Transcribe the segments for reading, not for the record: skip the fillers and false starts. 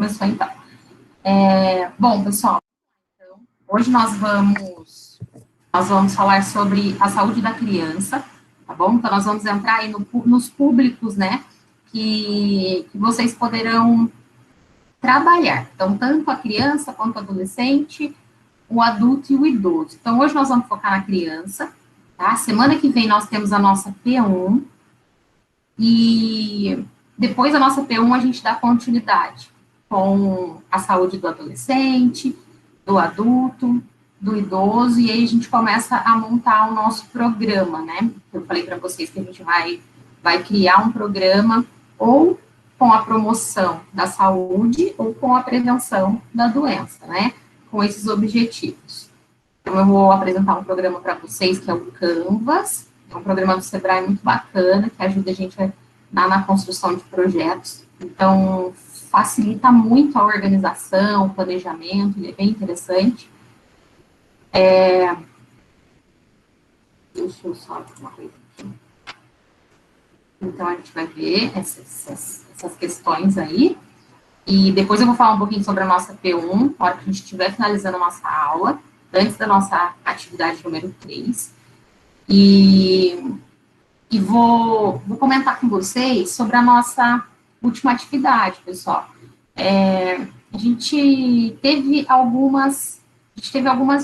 Começou então. Bom, pessoal, então, hoje nós vamos falar sobre a saúde da criança, tá bom? Então, nós vamos entrar aí nos públicos, né, que vocês poderão trabalhar. Então, tanto a criança quanto o adolescente, o adulto e o idoso. Então, hoje nós vamos focar na criança, tá? Semana que vem nós temos a nossa P1, e depois da nossa P1 a gente dá continuidade com a saúde do adolescente, do adulto, do idoso, e aí a gente começa a montar o nosso programa, né? Eu falei para vocês que a gente vai criar um programa ou com a promoção da saúde ou com a prevenção da doença, né? Com esses objetivos. Então, eu vou apresentar um programa para vocês, que é o Canvas, é um programa do Sebrae muito bacana, que ajuda a gente na construção de projetos. Então, facilita muito a organização, o planejamento, ele é bem interessante. Deixa eu só ver uma coisa aqui. Então, a gente vai ver essas questões aí. E depois eu vou falar um pouquinho sobre a nossa P1, na hora que a gente estiver finalizando a nossa aula, antes da nossa atividade número 3. E vou comentar com vocês sobre a nossa última atividade, pessoal. A gente teve algumas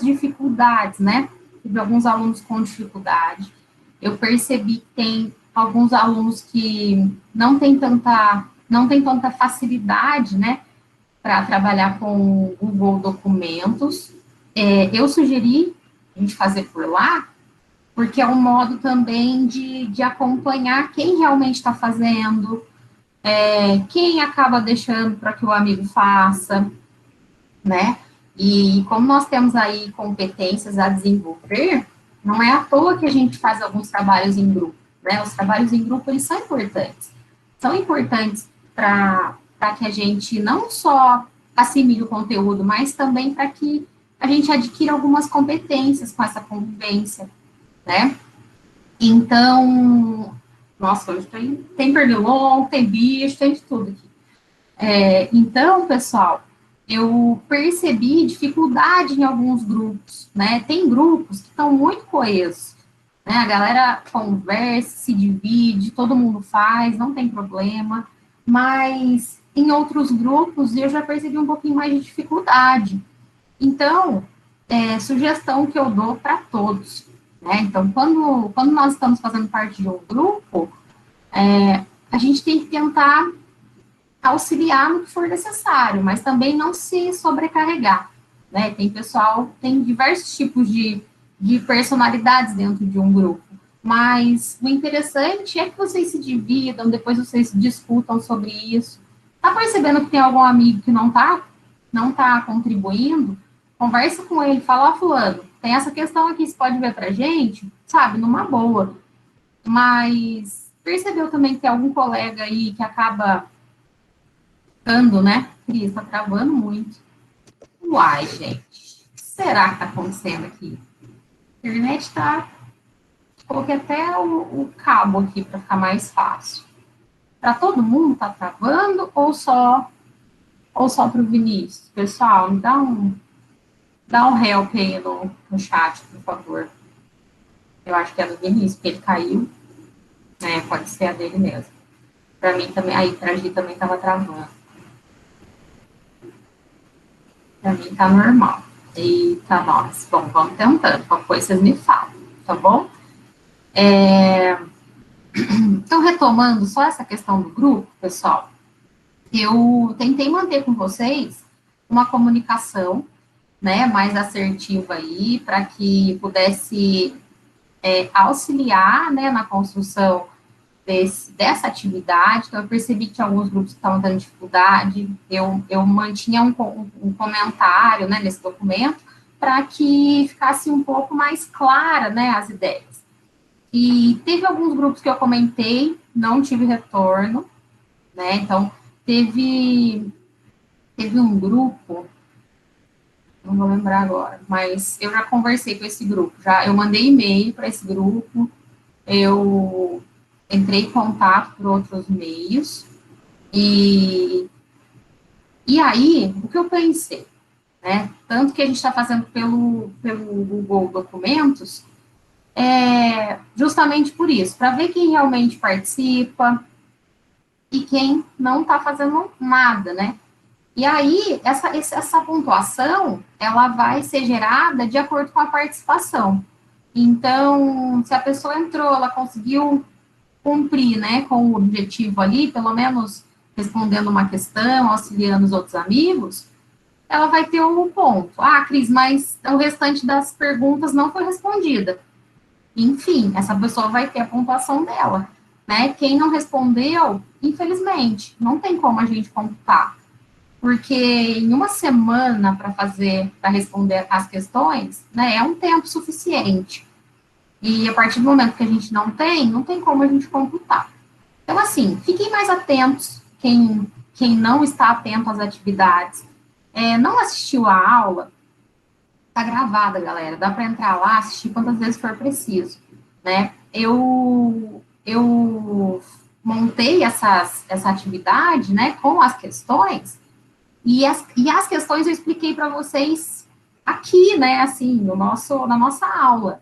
dificuldades, né? Tive alguns alunos com dificuldade. Eu percebi que tem alguns alunos que não têm tanta facilidade, né, para trabalhar com o Google Documentos. Eu sugeri a gente fazer por lá, porque é um modo também de acompanhar quem realmente está fazendo, quem acaba deixando para que o amigo faça, né? E como nós temos aí competências a desenvolver, não é à toa que a gente faz alguns trabalhos em grupo, né? Os trabalhos em grupo, eles são importantes. São importantes para que a gente não só assimile o conteúdo, mas também para que a gente adquira algumas competências com essa convivência, né? Então, nossa, hoje tem pernilongo, tem bicho, tem de tudo aqui. Então, pessoal, eu percebi dificuldade em alguns grupos, né? Tem grupos que estão muito coesos, né? A galera conversa, se divide, todo mundo faz, não tem problema, mas em outros grupos eu já percebi um pouquinho mais de dificuldade. Então, sugestão que eu dou para todos, né? Então, quando nós estamos fazendo parte de um grupo, a gente tem que tentar auxiliar no que for necessário, mas também não se sobrecarregar, né? Tem diversos tipos de personalidades dentro de um grupo, mas o interessante é que vocês se dividam, depois vocês discutam sobre isso. Tá percebendo que tem algum amigo que não tá contribuindo? Conversa com ele, fala, ó, fulano, tem essa questão aqui, você pode ver pra gente? Sabe, numa boa. Mas percebeu também que tem algum colega aí que acaba ficando, né? Cris, tá travando muito. Uai, gente, o que será que tá acontecendo aqui? A internet tá... Coloquei até o cabo aqui para ficar mais fácil. Para todo mundo tá travando ou só para o Vinícius? Pessoal, me dá um help aí no chat, por favor. Eu acho que é do Vinícius, porque ele caiu. Pode ser a dele mesmo. Para mim também, aí pra Gi também tava travando. Para mim tá normal. Eita, nós. Bom, vamos tentando. Qualquer coisa vocês me falam, tá bom? Então, retomando só essa questão do grupo, pessoal, eu tentei manter com vocês uma comunicação, né, mais assertiva aí, para que pudesse auxiliar, né, na construção dessa atividade. Então, eu percebi que alguns grupos estavam tendo dificuldade, eu mantinha um comentário, né, nesse documento, para que ficasse um pouco mais clara, né, as ideias. E teve alguns grupos que eu comentei, não tive retorno, né, então teve um grupo, não vou lembrar agora, mas eu já conversei com esse grupo, eu mandei e-mail para esse grupo, eu entrei em contato por outros meios, e E aí, o que eu pensei, né? Tanto que a gente está fazendo pelo Google Documentos, justamente por isso, para ver quem realmente participa e quem não está fazendo nada, né? E aí, essa pontuação, ela vai ser gerada de acordo com a participação. Então, se a pessoa entrou, ela conseguiu cumprir, né, com o objetivo ali, pelo menos respondendo uma questão, auxiliando os outros amigos, ela vai ter um ponto. Ah, Cris, mas o restante das perguntas não foi respondida. Enfim, essa pessoa vai ter a pontuação dela, né? Quem não respondeu, infelizmente, não tem como a gente computar, porque em uma semana para responder as questões, né, é um tempo suficiente. E a partir do momento que a gente não tem como a gente computar. Então, assim, fiquem mais atentos, quem não está atento às atividades, não assistiu a aula, tá gravada, galera, dá para entrar lá, assistir quantas vezes for preciso, né? Eu montei essa atividade, né, com as questões, e as questões eu expliquei para vocês aqui, né, assim, na nossa aula.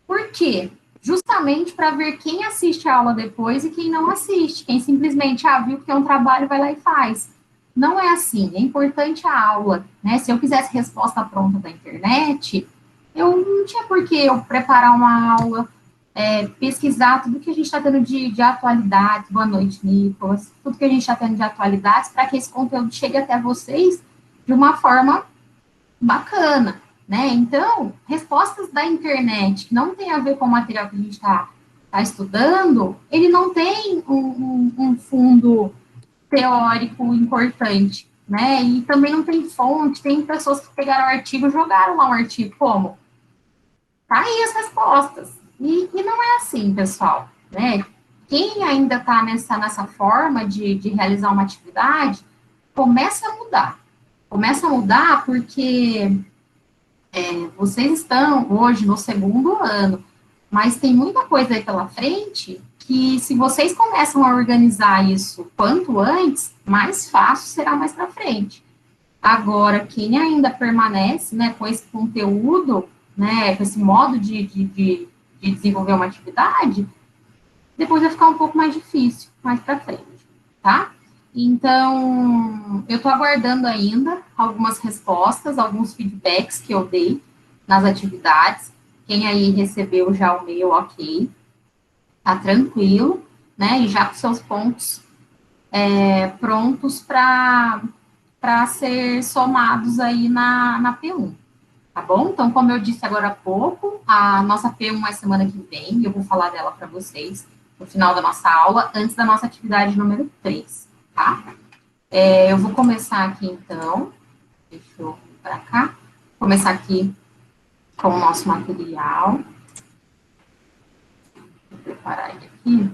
Por quê? Justamente para ver quem assiste a aula depois e quem não assiste. Quem simplesmente, viu que é um trabalho, vai lá e faz. Não é assim, é importante a aula, né? Se eu quisesse resposta pronta da internet, eu não tinha por que eu preparar uma aula, pesquisar tudo que a gente está tendo de atualidades. Boa noite, Nicolas. Tudo que a gente está tendo de atualidades para que esse conteúdo chegue até vocês de uma forma bacana, né? Então, respostas da internet que não tem a ver com o material que a gente está estudando, ele não tem um fundo teórico importante, né? E também não tem fonte, tem pessoas que pegaram o artigo e jogaram lá um artigo como? Tá aí as respostas. E não é assim, pessoal, né? Quem ainda está nessa forma de realizar uma atividade, começa a mudar. Começa a mudar porque vocês estão hoje no segundo ano, mas tem muita coisa aí pela frente que, se vocês começam a organizar isso quanto antes, mais fácil será mais para frente. Agora, quem ainda permanece, né, com esse conteúdo, né, com esse modo de desenvolver uma atividade, depois vai ficar um pouco mais difícil, mais para frente, tá? Então, eu estou aguardando ainda algumas respostas, alguns feedbacks que eu dei nas atividades. Quem aí recebeu já o meu, ok, tá tranquilo, né? E já com seus pontos prontos para ser somados aí na P1, tá bom? Então, como eu disse agora há pouco, a nossa P1 é semana que vem, eu vou falar dela para vocês no final da nossa aula, antes da nossa atividade número 3, tá? Eu vou começar aqui, então, deixa eu vir para cá, começar aqui com o nosso material, vou preparar ele aqui,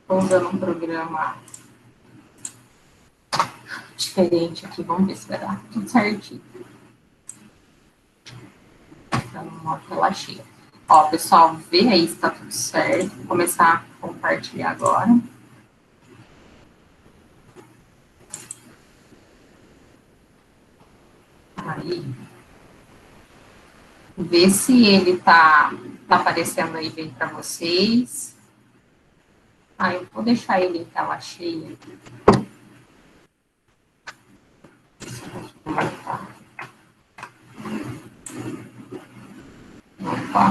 estou usando um programa diferente aqui, vamos ver se vai dar tudo certinho. Tá numa tela cheia. Ó, pessoal, vê aí se tá tudo certo, vou começar a compartilhar agora. Aí, ver se ele tá aparecendo aí bem para vocês. Eu vou deixar ele em tela cheia. Como é que tá? Opa.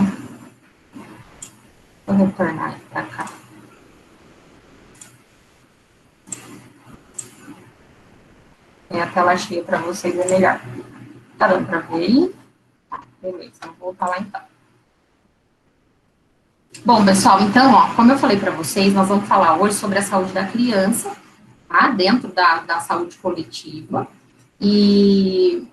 Vou retornar aqui para cá. A tela cheia para vocês é melhor. Tá dando para ver aí? Beleza, vou voltar lá então. Bom, pessoal, então, como eu falei para vocês, nós vamos falar hoje sobre a saúde da criança, tá? Dentro da saúde coletiva. E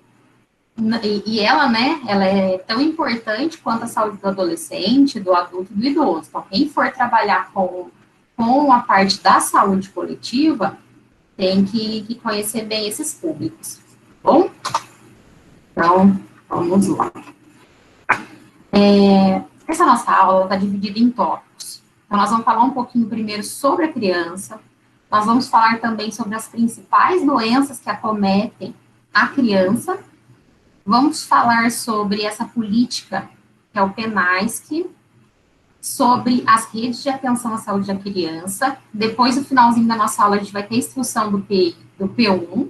ela, né, ela é tão importante quanto a saúde do adolescente, do adulto e do idoso. Então, quem for trabalhar com a parte da saúde coletiva, tem que conhecer bem esses públicos, tá bom? Então, vamos lá. Essa nossa aula está dividida em tópicos. Então, nós vamos falar um pouquinho primeiro sobre a criança, Nós vamos falar também sobre as principais doenças que acometem a criança. Vamos falar sobre essa política, que é o PNASC, sobre as redes de atenção à saúde da criança. Depois, no finalzinho da nossa aula, a gente vai ter instrução do PI, do P1,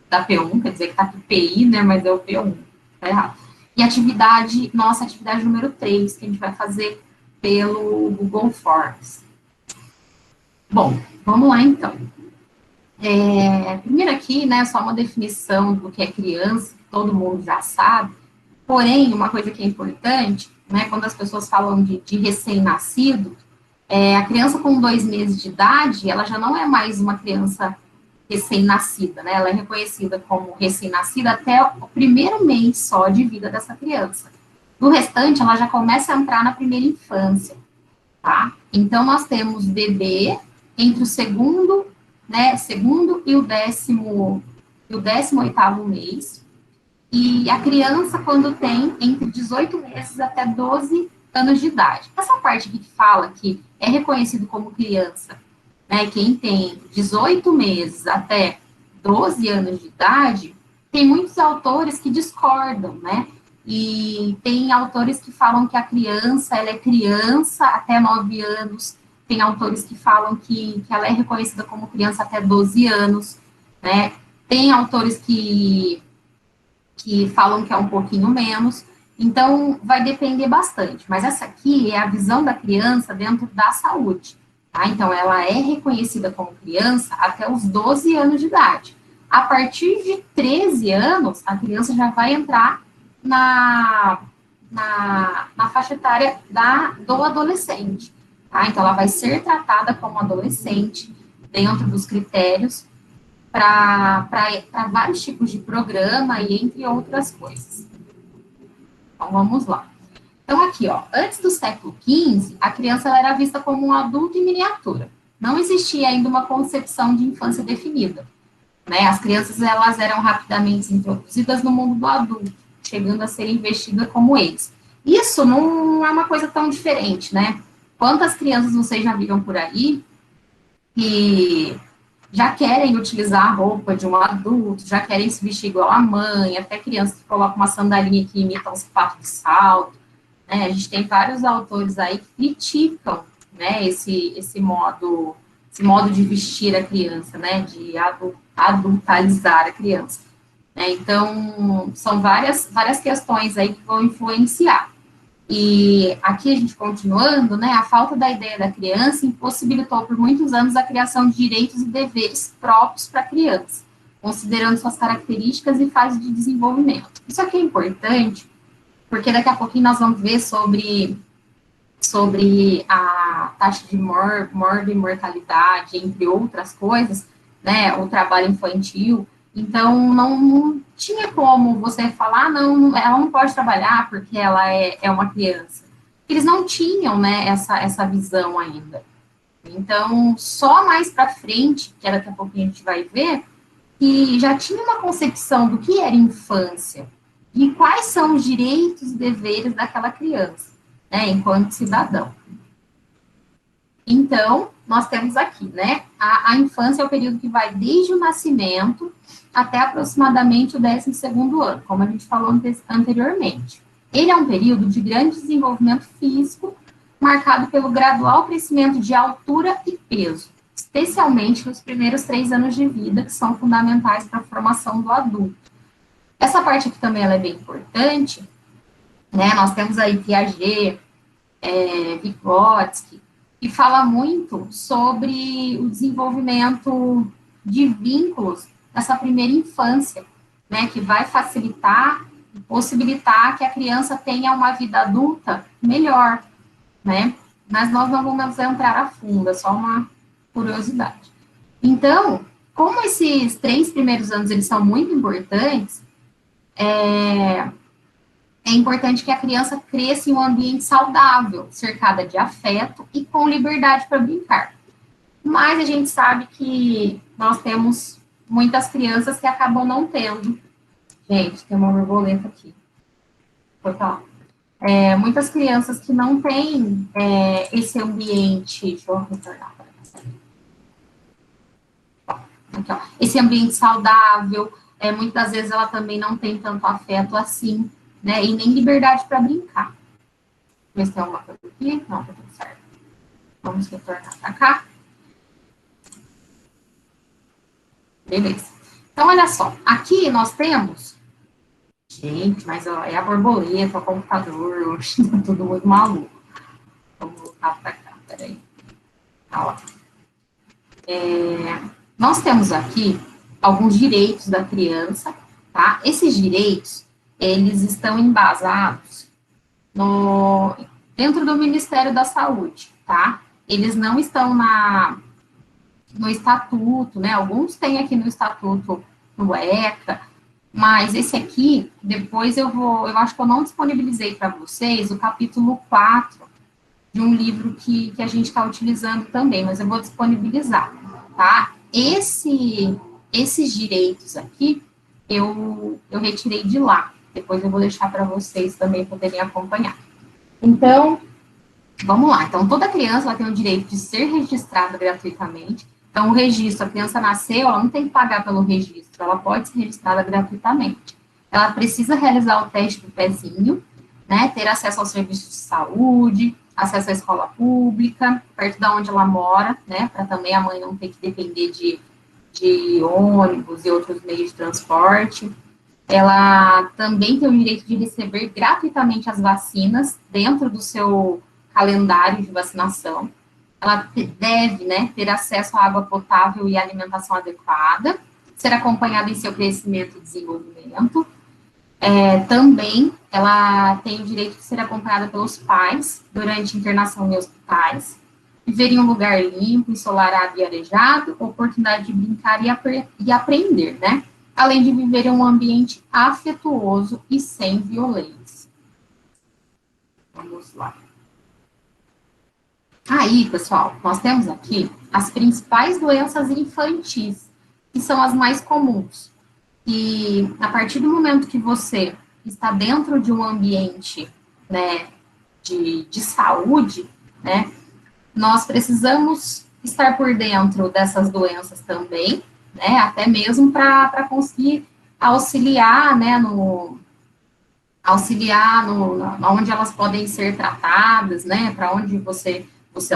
da P1, quer dizer que tá aqui PI, né, mas é o P1, tá errado. E atividade, nossa atividade número 3, que a gente vai fazer pelo Google Forms. Bom, vamos lá então. Primeiro aqui, né, só uma definição do que é criança, que todo mundo já sabe. Porém, uma coisa que é importante, né, quando as pessoas falam de recém-nascido, a criança com 2 meses de idade, ela já não é mais uma criança recém-nascida, né? Ela é reconhecida como recém-nascida até o primeiro mês só de vida dessa criança. Do restante, ela já começa a entrar na primeira infância, tá? Então, nós temos bebê entre o segundo e o 18º mês, e a criança quando tem entre 18 meses até 12 anos de idade. Essa parte aqui que fala que é reconhecido como criança, né, quem tem 18 meses até 12 anos de idade, tem muitos autores que discordam, né? E tem autores que falam que a criança, ela é criança até 9 anos, tem autores que falam que ela é reconhecida como criança até 12 anos, né? Tem autores que falam que é um pouquinho menos, então vai depender bastante. Mas essa aqui é a visão da criança dentro da saúde, tá? Então, ela é reconhecida como criança até os 12 anos de idade. A partir de 13 anos, a criança já vai entrar na faixa etária do adolescente, tá? Então, ela vai ser tratada como adolescente dentro dos critérios para vários tipos de programa e entre outras coisas. Então, vamos lá. Então, aqui, ó, antes do século XV, a criança ela era vista como um adulto em miniatura. Não existia ainda uma concepção de infância definida, né? As crianças, elas eram rapidamente introduzidas no mundo do adulto, chegando a ser investidas como eles. Isso não é uma coisa tão diferente, né? Quantas crianças vocês já viram por aí que já querem utilizar a roupa de um adulto, já querem se vestir igual a mãe, até crianças que colocam uma sandalinha que imita um sapato de salto, né? A gente tem vários autores aí que criticam, né, esse modo de vestir a criança, né, de adultalizar a criança, né? Então, são várias questões aí que vão influenciar. E aqui a gente continuando, né, a falta da ideia da criança impossibilitou por muitos anos a criação de direitos e deveres próprios para a criança, considerando suas características e fases de desenvolvimento. Isso aqui é importante, porque daqui a pouquinho nós vamos ver sobre a taxa de morte e mortalidade, entre outras coisas, né, o trabalho infantil. Então, não tinha como você falar, não, ela não pode trabalhar porque ela é uma criança. Eles não tinham, né, essa visão ainda. Então, só mais para frente, que daqui a pouquinho a gente vai ver, que já tinha uma concepção do que era infância e quais são os direitos e deveres daquela criança, né, enquanto cidadão. Então, nós temos aqui, né, a infância é o período que vai desde o nascimento até aproximadamente o 12º ano, como a gente falou anteriormente. Ele é um período de grande desenvolvimento físico, marcado pelo gradual crescimento de altura e peso, especialmente nos primeiros 3 anos de vida, que são fundamentais para a formação do adulto. Essa parte aqui também ela é bem importante, né? Nós temos aí Piaget, Vygotsky, que fala muito sobre o desenvolvimento de vínculos nessa primeira infância, né? Que vai facilitar e possibilitar que a criança tenha uma vida adulta melhor, né? Mas nós não vamos entrar a fundo, é só uma curiosidade. Então, como esses 3 primeiros anos eles são muito importantes, é importante que a criança cresça em um ambiente saudável, cercada de afeto e com liberdade para brincar. Mas a gente sabe que nós temos muitas crianças que acabam não tendo. Gente, tem uma borboleta aqui. Vou falar. Muitas crianças que não têm esse ambiente. Deixa eu retornar para essa. Aqui, ó. Esse ambiente saudável, muitas vezes ela também não tem tanto afeto assim, né? E nem liberdade para brincar. Ver se tem alguma coisa aqui. Não, tá tudo certo. Vamos retornar para cá. Beleza. Então, olha só. Aqui nós temos... Gente, mas ó, é a borboleta, o computador, tá tudo muito maluco. Vamos voltar para cá, peraí. Tá, ó. Nós temos aqui alguns direitos da criança, tá? Esses direitos, eles estão embasados dentro do Ministério da Saúde, tá? Eles não estão no estatuto, né? Alguns têm aqui no estatuto, no ECA, mas esse aqui, depois eu acho que eu não disponibilizei para vocês o capítulo 4 de um livro que a gente está utilizando também, mas eu vou disponibilizar, tá? Esses direitos aqui, eu retirei de lá, depois eu vou deixar para vocês também poderem acompanhar. Então, vamos lá. Então, toda criança ela tem o direito de ser registrada gratuitamente. Então, o registro, a criança nasceu, ela não tem que pagar pelo registro, ela pode ser registrada gratuitamente. Ela precisa realizar o teste do pezinho, né, ter acesso aos serviços de saúde, acesso à escola pública, perto da onde ela mora, né, para também a mãe não ter que depender de ônibus e outros meios de transporte. Ela também tem o direito de receber gratuitamente as vacinas dentro do seu calendário de vacinação. Ela deve, né, ter acesso à água potável e alimentação adequada, ser acompanhada em seu crescimento e desenvolvimento. Também, ela tem o direito de ser acompanhada pelos pais durante internação em hospitais, viver em um lugar limpo, ensolarado e arejado, oportunidade de brincar e aprender, né? Além de viver em um ambiente afetuoso e sem violência. Vamos lá. Aí, pessoal, nós temos aqui as principais doenças infantis, que são as mais comuns. E a partir do momento que você está dentro de um ambiente, né, de saúde, né, nós precisamos estar por dentro dessas doenças também, né, até mesmo para conseguir auxiliar, né, onde elas podem ser tratadas, né, para onde você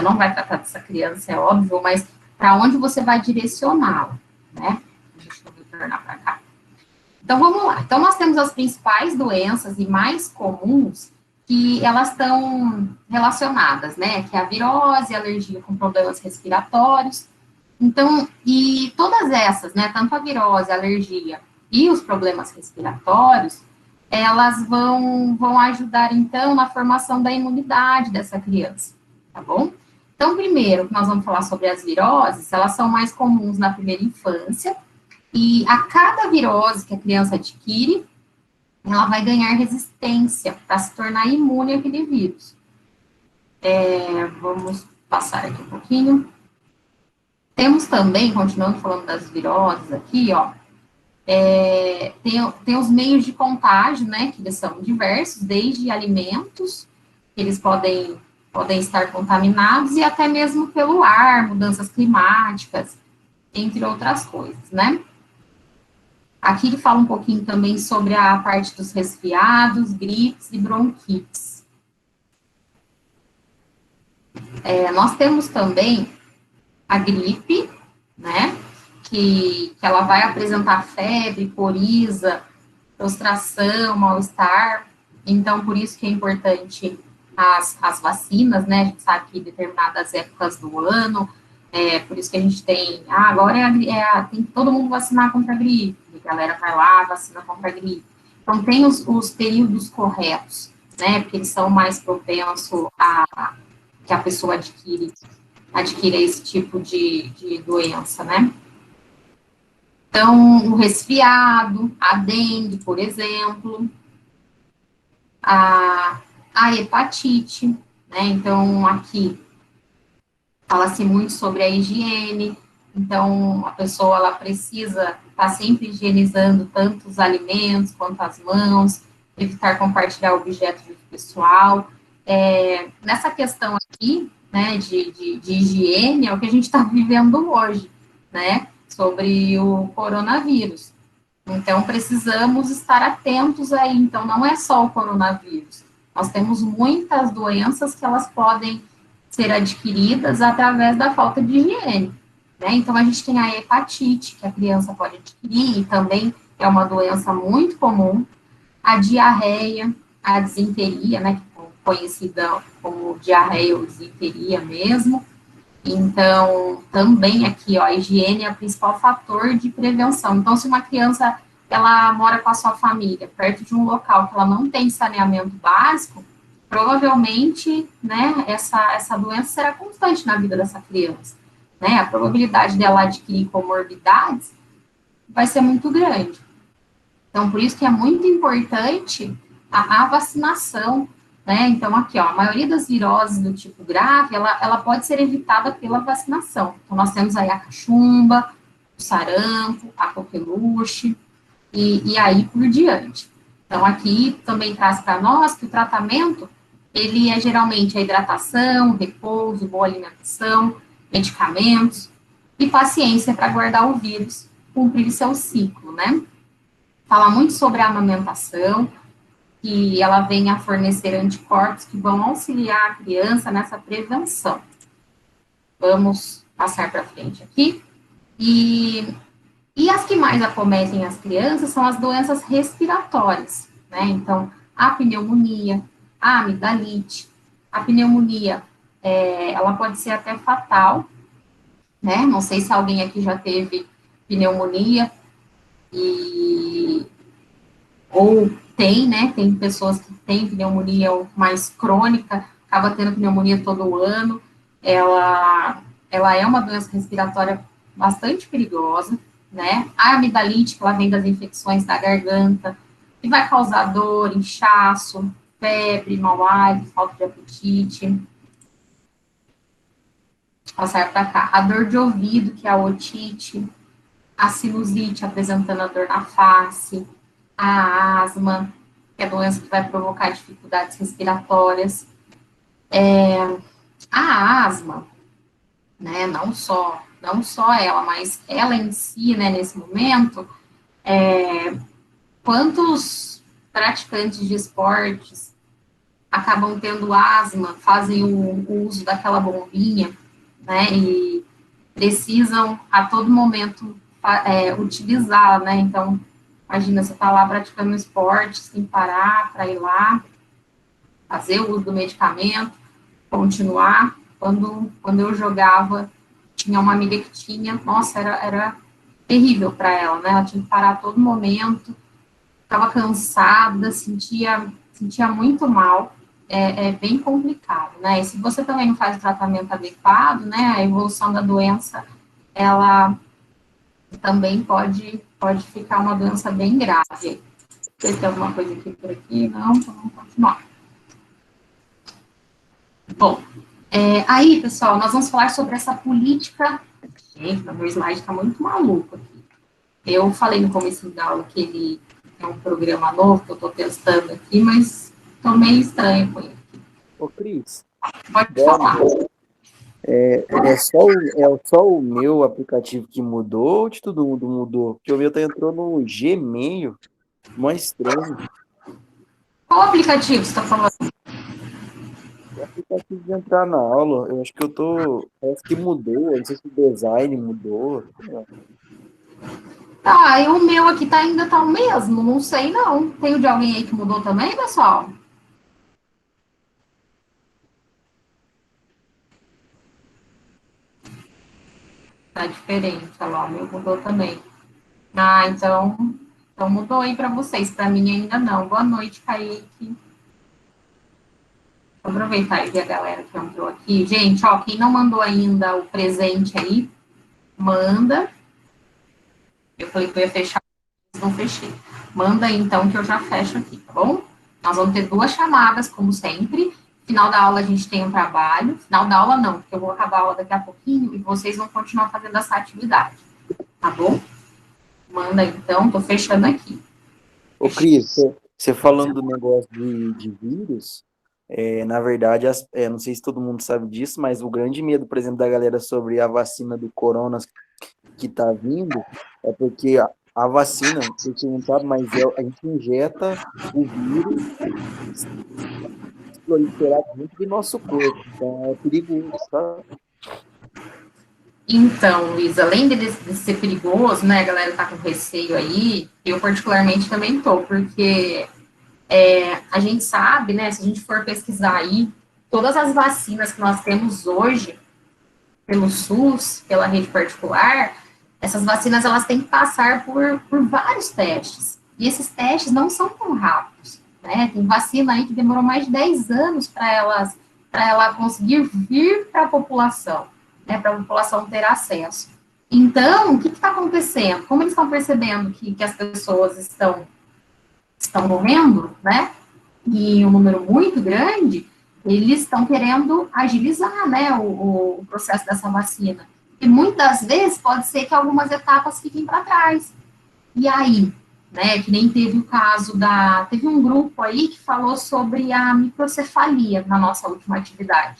não vai tratar dessa criança, é óbvio, mas para onde você vai direcioná-la, né? Deixa eu retornar para cá. Então, vamos lá. Então, nós temos as principais doenças e mais comuns que elas estão relacionadas, né? Que é a virose, a alergia com problemas respiratórios. Então, e todas essas, né? Tanto a virose, a alergia e os problemas respiratórios, elas vão ajudar, então, na formação da imunidade dessa criança, tá bom? Então, primeiro, nós vamos falar sobre as viroses, elas são mais comuns na primeira infância, e a cada virose que a criança adquire, ela vai ganhar resistência para se tornar imune àquele vírus. Vamos passar aqui um pouquinho. Temos também, continuando falando das viroses aqui, ó, tem os meios de contágio, né, que eles são diversos, desde alimentos, que eles podem estar contaminados, e até mesmo pelo ar, mudanças climáticas, entre outras coisas, né. Aqui ele fala um pouquinho também sobre a parte dos resfriados, gripes e bronquites. Nós temos também a gripe, né, que ela vai apresentar febre, coriza, prostração, mal-estar. Então, por isso que é importante as vacinas, né? A gente sabe que em determinadas épocas do ano, por isso que a gente tem, agora tem que todo mundo vacinar contra a gripe, a galera vai lá, vacina contra a gripe. Então, tem os períodos corretos, né? Porque eles são mais propensos a que a pessoa adquira esse tipo de doença, né? Então, o resfriado, a dengue, por exemplo, a hepatite, né? Então, aqui fala-se muito sobre a higiene, então, a pessoa, ela precisa estar sempre higienizando tanto os alimentos quanto as mãos, evitar compartilhar objetos do pessoal. Nessa questão aqui, né, de higiene, é o que a gente está vivendo hoje, né? sobre o coronavírus. Então, precisamos estar atentos aí. Então, não é só o coronavírus. Nós temos muitas doenças que elas podem ser adquiridas através da falta de higiene. Né? Então, a gente tem a hepatite, que a criança pode adquirir, e também é uma doença muito comum. A diarreia, a disenteria, né, que é conhecida como diarreia ou disenteria mesmo. Então, também aqui, ó, a higiene é o principal fator de prevenção. Então, se uma criança, ela mora com a sua família, perto de um local que ela não tem saneamento básico, provavelmente, né, essa doença será constante na vida dessa criança, né? A probabilidade dela adquirir comorbidades vai ser muito grande. Então, por isso que é muito importante a vacinação, né? Então, aqui, ó, a maioria das viroses do tipo grave, ela pode ser evitada pela vacinação. Então, nós temos aí a cachumba, o sarampo, a coqueluche, e aí por diante. Então, aqui também traz para nós que o tratamento, ele é geralmente a hidratação, repouso, boa alimentação, medicamentos e paciência para guardar o vírus, cumprir seu ciclo, né? Fala muito sobre a amamentação, que ela vem a fornecer anticorpos que vão auxiliar a criança nessa prevenção. Vamos passar para frente aqui. E as que mais acometem as crianças são as doenças respiratórias, né? Então, a pneumonia, a amidalite. A pneumonia, ela pode ser até fatal, né? Não sei se alguém aqui já teve pneumonia e ou tem, né? Tem pessoas que têm pneumonia mais crônica, acaba tendo pneumonia todo ano. Ela é uma doença respiratória bastante perigosa, né? A amidalite, que ela vem das infecções da garganta, que vai causar dor, inchaço, febre, mau hálito, falta de apetite. Passar para cá. A dor de ouvido, que é a otite, a sinusite apresentando a dor na face, a asma, que é a doença que vai provocar dificuldades respiratórias. A asma, né, não só ela, mas ela em si, né, nesse momento, quantos praticantes de esportes acabam tendo asma, fazem o uso daquela bombinha, né, e precisam a todo momento utilizá-la, né, então, imagina, você está lá praticando esporte sem parar para ir lá, fazer o uso do medicamento, continuar. Quando eu jogava, tinha uma amiga que tinha, nossa, era terrível para ela, né? Ela tinha que parar a todo momento, estava cansada, sentia muito mal. É bem complicado, né? E se você também não faz o tratamento adequado, né? A evolução da doença, ela também pode ficar uma doença bem grave. Se tem alguma coisa aqui por aqui, não, então vamos continuar. Bom, aí, pessoal, nós vamos falar sobre essa política. Gente, meu slide está muito maluco aqui. Eu falei no começo da aula que ele é um programa novo que eu estou testando aqui, mas estou meio estranho com ele. Ô, Cris, Pode boa falar. noite. É só o meu aplicativo que mudou ou de todo mundo mudou? Porque o meu entrou no Gmail, mó estranho. Qual aplicativo você está falando? O aplicativo de entrar na aula, eu acho que parece que mudou, eu não sei se o design mudou. Sei lá. Ah, e o meu aqui ainda tá o mesmo, não sei não. Tem o de alguém aí que mudou também, pessoal? Tá diferente, olha lá, o meu mudou também. Ah, então mudou aí para vocês, para mim ainda não. Boa noite, Kaique. Vou aproveitar e ver a galera que entrou aqui. Gente, ó, quem não mandou ainda o presente aí, manda. Eu falei que eu ia fechar, mas não fechei. Manda aí, então, que eu já fecho aqui, tá bom? Nós vamos ter 2 chamadas, como sempre. Final da aula a gente tem um trabalho. Final da aula não, porque eu vou acabar a aula daqui a pouquinho e vocês vão continuar fazendo essa atividade, tá bom? Manda aí, então, tô fechando aqui. Ô, Cris, você falando do negócio de vírus, na verdade, não sei se todo mundo sabe disso, mas o grande medo, por exemplo, da galera sobre a vacina do corona que tá vindo é porque a vacina, você não sabe, mas a gente injeta o vírus proliferar dentro do nosso corpo. Então é perigoso, sabe? Então, Luiz, além de ser perigoso, né, a galera tá com receio aí, eu particularmente também tô, porque a gente sabe, né, se a gente for pesquisar aí, todas as vacinas que nós temos hoje, pelo SUS, pela rede particular, essas vacinas, elas têm que passar por vários testes, e esses testes não são tão rápidos, né, tem vacina aí que demorou mais de 10 anos para ela conseguir vir para a população, né, para a população ter acesso. Então, o que está acontecendo? Como eles estão percebendo que as pessoas estão morrendo, né, e um número muito grande, eles estão querendo agilizar, né, o processo dessa vacina. E muitas vezes pode ser que algumas etapas fiquem para trás. E aí, né, que nem teve o caso teve um grupo aí que falou sobre a microcefalia na nossa última atividade.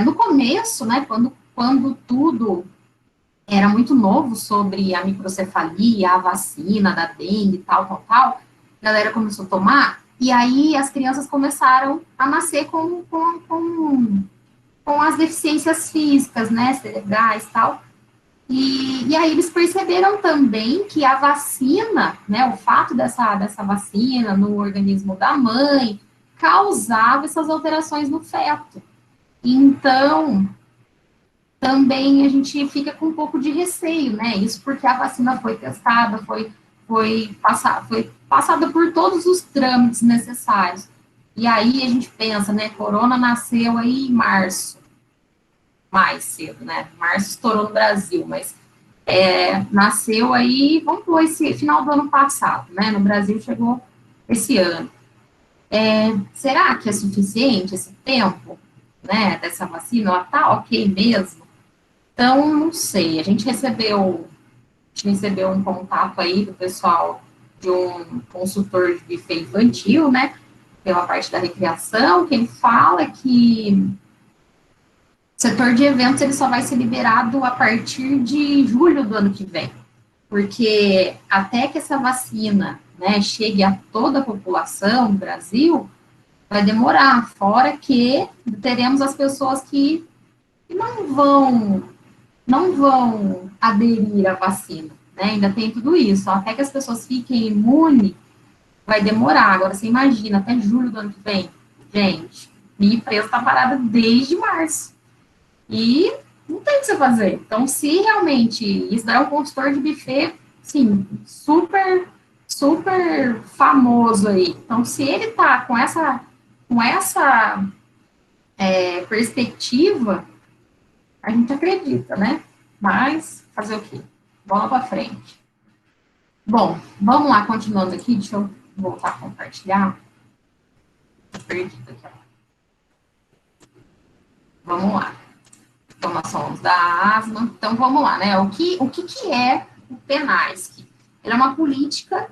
No começo, né, quando tudo era muito novo sobre a microcefalia, a vacina da dengue, tal, a galera começou a tomar, e aí as crianças começaram a nascer com as deficiências físicas, né, cerebrais, tal, e aí eles perceberam também que a vacina, né, o fato dessa vacina no organismo da mãe, causava essas alterações no feto. Então, também a gente fica com um pouco de receio, né? Isso porque a vacina foi testada, foi passada por todos os trâmites necessários. E aí a gente pensa, né? Corona nasceu aí em março, mais cedo, né? Março estourou no Brasil, mas nasceu aí, vamos pôr, esse final do ano passado, né? No Brasil chegou esse ano. Será que é suficiente esse tempo, né? Dessa vacina? Ela tá ok mesmo? Então, não sei, a gente recebeu um contato aí do pessoal de um consultor de buffet infantil, né, pela parte da recreação, que ele fala que o setor de eventos ele só vai ser liberado a partir de julho do ano que vem, porque até que essa vacina, né, chegue a toda a população do Brasil, vai demorar, fora que teremos as pessoas que não vão aderir à vacina, né? Ainda tem tudo isso. Até que as pessoas fiquem imunes, vai demorar. Agora, você imagina, até julho do ano que vem. Gente, minha empresa está parada desde março. E não tem o que você fazer. Então, se realmente isso daí é um consultor de buffet, sim, super, super famoso aí. Então, se ele tá com essa perspectiva, a gente acredita, né? Mas, fazer o quê? Bola para frente. Bom, vamos lá, continuando aqui, deixa eu voltar a compartilhar. Perdido aqui, ó. Vamos lá. Informações da asma. Então, vamos lá, né? O que é o PENASC? Ele é uma política,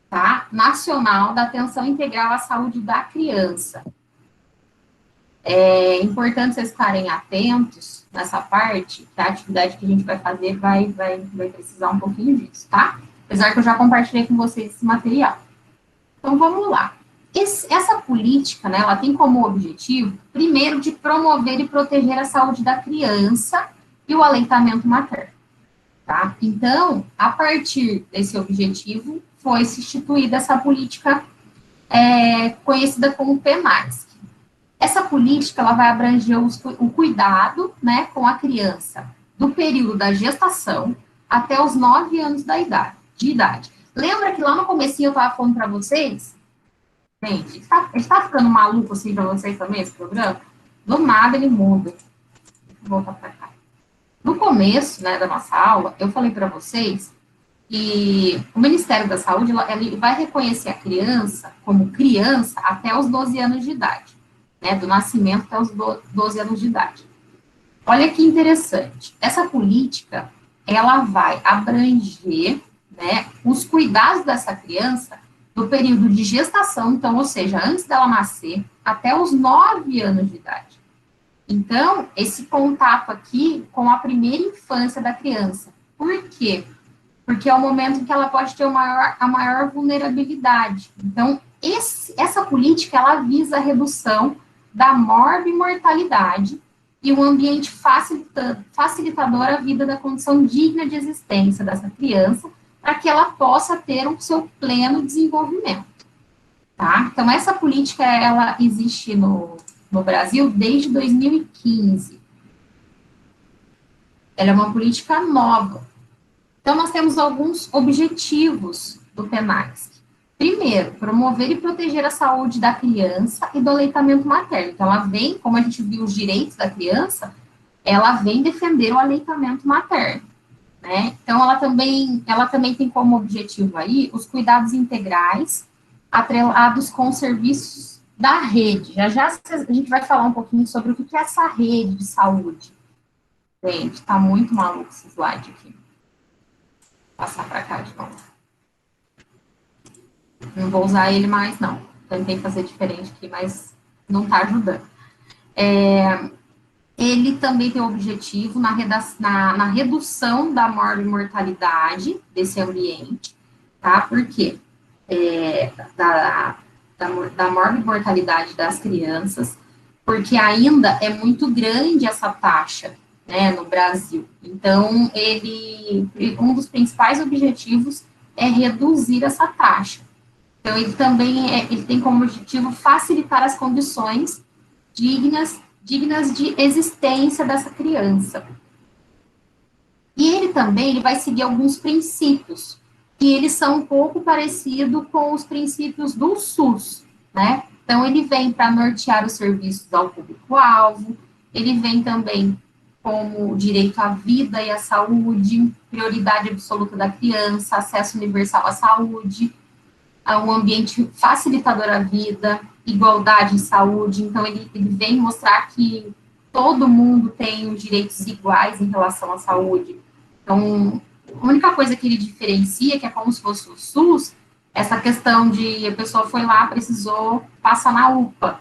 tá, nacional da atenção integral à saúde da criança. É importante vocês estarem atentos nessa parte, que a atividade que a gente vai fazer vai precisar um pouquinho disso, tá? Apesar que eu já compartilhei com vocês esse material. Então, vamos lá. Essa política, né, ela tem como objetivo, primeiro, de promover e proteger a saúde da criança e o aleitamento materno, tá? Então, a partir desse objetivo, foi se instituída essa política conhecida como PENASC. Essa política, ela vai abranger o cuidado, né, com a criança, do período da gestação até os 9 anos de idade. Lembra que lá no comecinho eu estava falando para vocês. Gente, está ficando maluco assim para vocês também, esse programa? Do nada ele muda. Vou voltar para cá. No começo, né, da nossa aula, eu falei para vocês que o Ministério da Saúde ele vai reconhecer a criança como criança até os 12 anos de idade, né, do nascimento até os 12 anos de idade. Olha que interessante. Essa política, ela vai abranger, né, os cuidados dessa criança do período de gestação, então, ou seja, antes dela nascer, até os 9 anos de idade. Então, esse contato aqui com a primeira infância da criança. Por quê? Porque é o momento em que ela pode ter a maior vulnerabilidade. Então, essa política, ela visa a redução da morbimortalidade e um ambiente facilitador à vida da condição digna de existência dessa criança, para que ela possa ter o seu pleno desenvolvimento. Tá? Então, essa política, ela existe no Brasil desde 2015. Ela é uma política nova. Então, nós temos alguns objetivos do PENASC. Primeiro, promover e proteger a saúde da criança e do aleitamento materno. Então, ela vem, como a gente viu os direitos da criança, ela vem defender o aleitamento materno. Né? Então, ela também tem como objetivo aí os cuidados integrais atrelados com os serviços da rede. Já já a gente vai falar um pouquinho sobre o que é essa rede de saúde. Gente, tá muito maluco esse slide aqui. Vou passar para cá de novo. Não vou usar ele mais, não. Tentei fazer diferente aqui, mas não tá ajudando. Ele também tem o objetivo na redução da morbimortalidade desse ambiente, tá? Por quê? Da morbimortalidade das crianças, porque ainda é muito grande essa taxa, né, no Brasil. Então, um dos principais objetivos é reduzir essa taxa. Então, ele tem como objetivo facilitar as condições dignas de existência dessa criança. E ele vai seguir alguns princípios, que eles são um pouco parecidos com os princípios do SUS, né? Então, ele vem para nortear os serviços ao público-alvo, ele vem também como direito à vida e à saúde, prioridade absoluta da criança, acesso universal à saúde, a um ambiente facilitador à vida, igualdade em saúde. Então, ele vem mostrar que todo mundo tem os direitos iguais em relação à saúde. Então, a única coisa que ele diferencia, que é como se fosse o SUS, essa questão de a pessoa foi lá, precisou passar na UPA,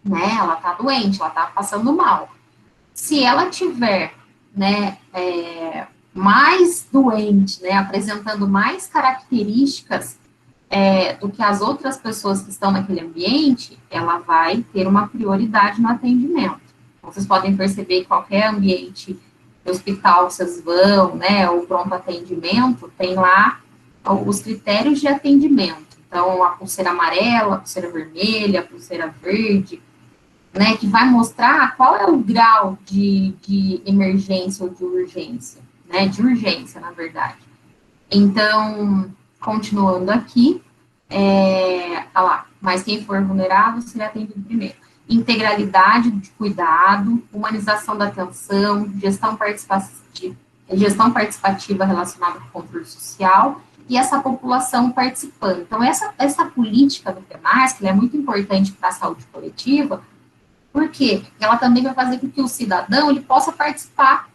né? Ela está doente, ela está passando mal. Se ela tiver, né, mais doente, né, apresentando mais características do que as outras pessoas que estão naquele ambiente, ela vai ter uma prioridade no atendimento. Então, vocês podem perceber que qualquer ambiente hospital que vocês vão, né, ou pronto atendimento, tem lá os critérios de atendimento. Então, a pulseira amarela, a pulseira vermelha, a pulseira verde, né, que vai mostrar qual é o grau de emergência ou de urgência, né, de urgência, na verdade. Então, continuando aqui, mas quem for vulnerável será atendido primeiro. Integralidade de cuidado, humanização da atenção, gestão participativa relacionada com o controle social e essa população participando. Então, essa política do PENASC é muito importante para a saúde coletiva, porque ela também vai fazer com que o cidadão ele possa participar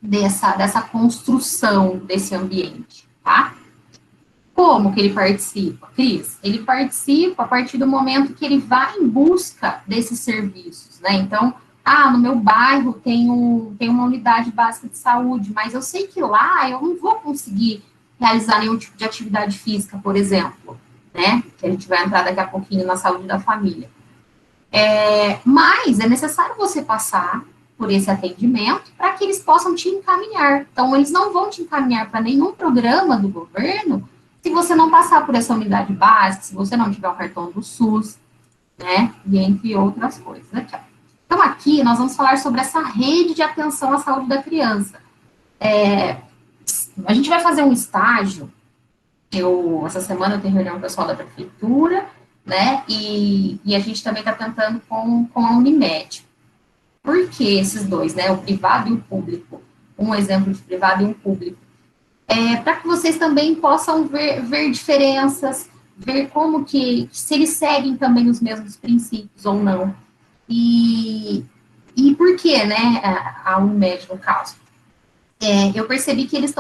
dessa construção desse ambiente, tá? Como que ele participa, Cris? Ele participa a partir do momento que ele vai em busca desses serviços, né? Então, no meu bairro tem uma unidade básica de saúde, mas eu sei que lá eu não vou conseguir realizar nenhum tipo de atividade física, por exemplo, né? Que a gente vai entrar daqui a pouquinho na saúde da família. Mas é necessário você passar por esse atendimento para que eles possam te encaminhar. Então, eles não vão te encaminhar para nenhum programa do governo se você não passar por essa unidade básica, se você não tiver o cartão do SUS, né, e entre outras coisas. Aqui, ó. Então, aqui nós vamos falar sobre essa rede de atenção à saúde da criança. A gente vai fazer um estágio, essa semana eu tenho reunião com o pessoal da prefeitura, né, e a gente também está tentando com a Unimed. Por que esses dois, né, o privado e o público? Um exemplo de privado e um público. Para que vocês também possam ver diferenças, ver como que, se eles seguem também os mesmos princípios ou não. E por que, né, a Unimed, no caso? Eu percebi que eles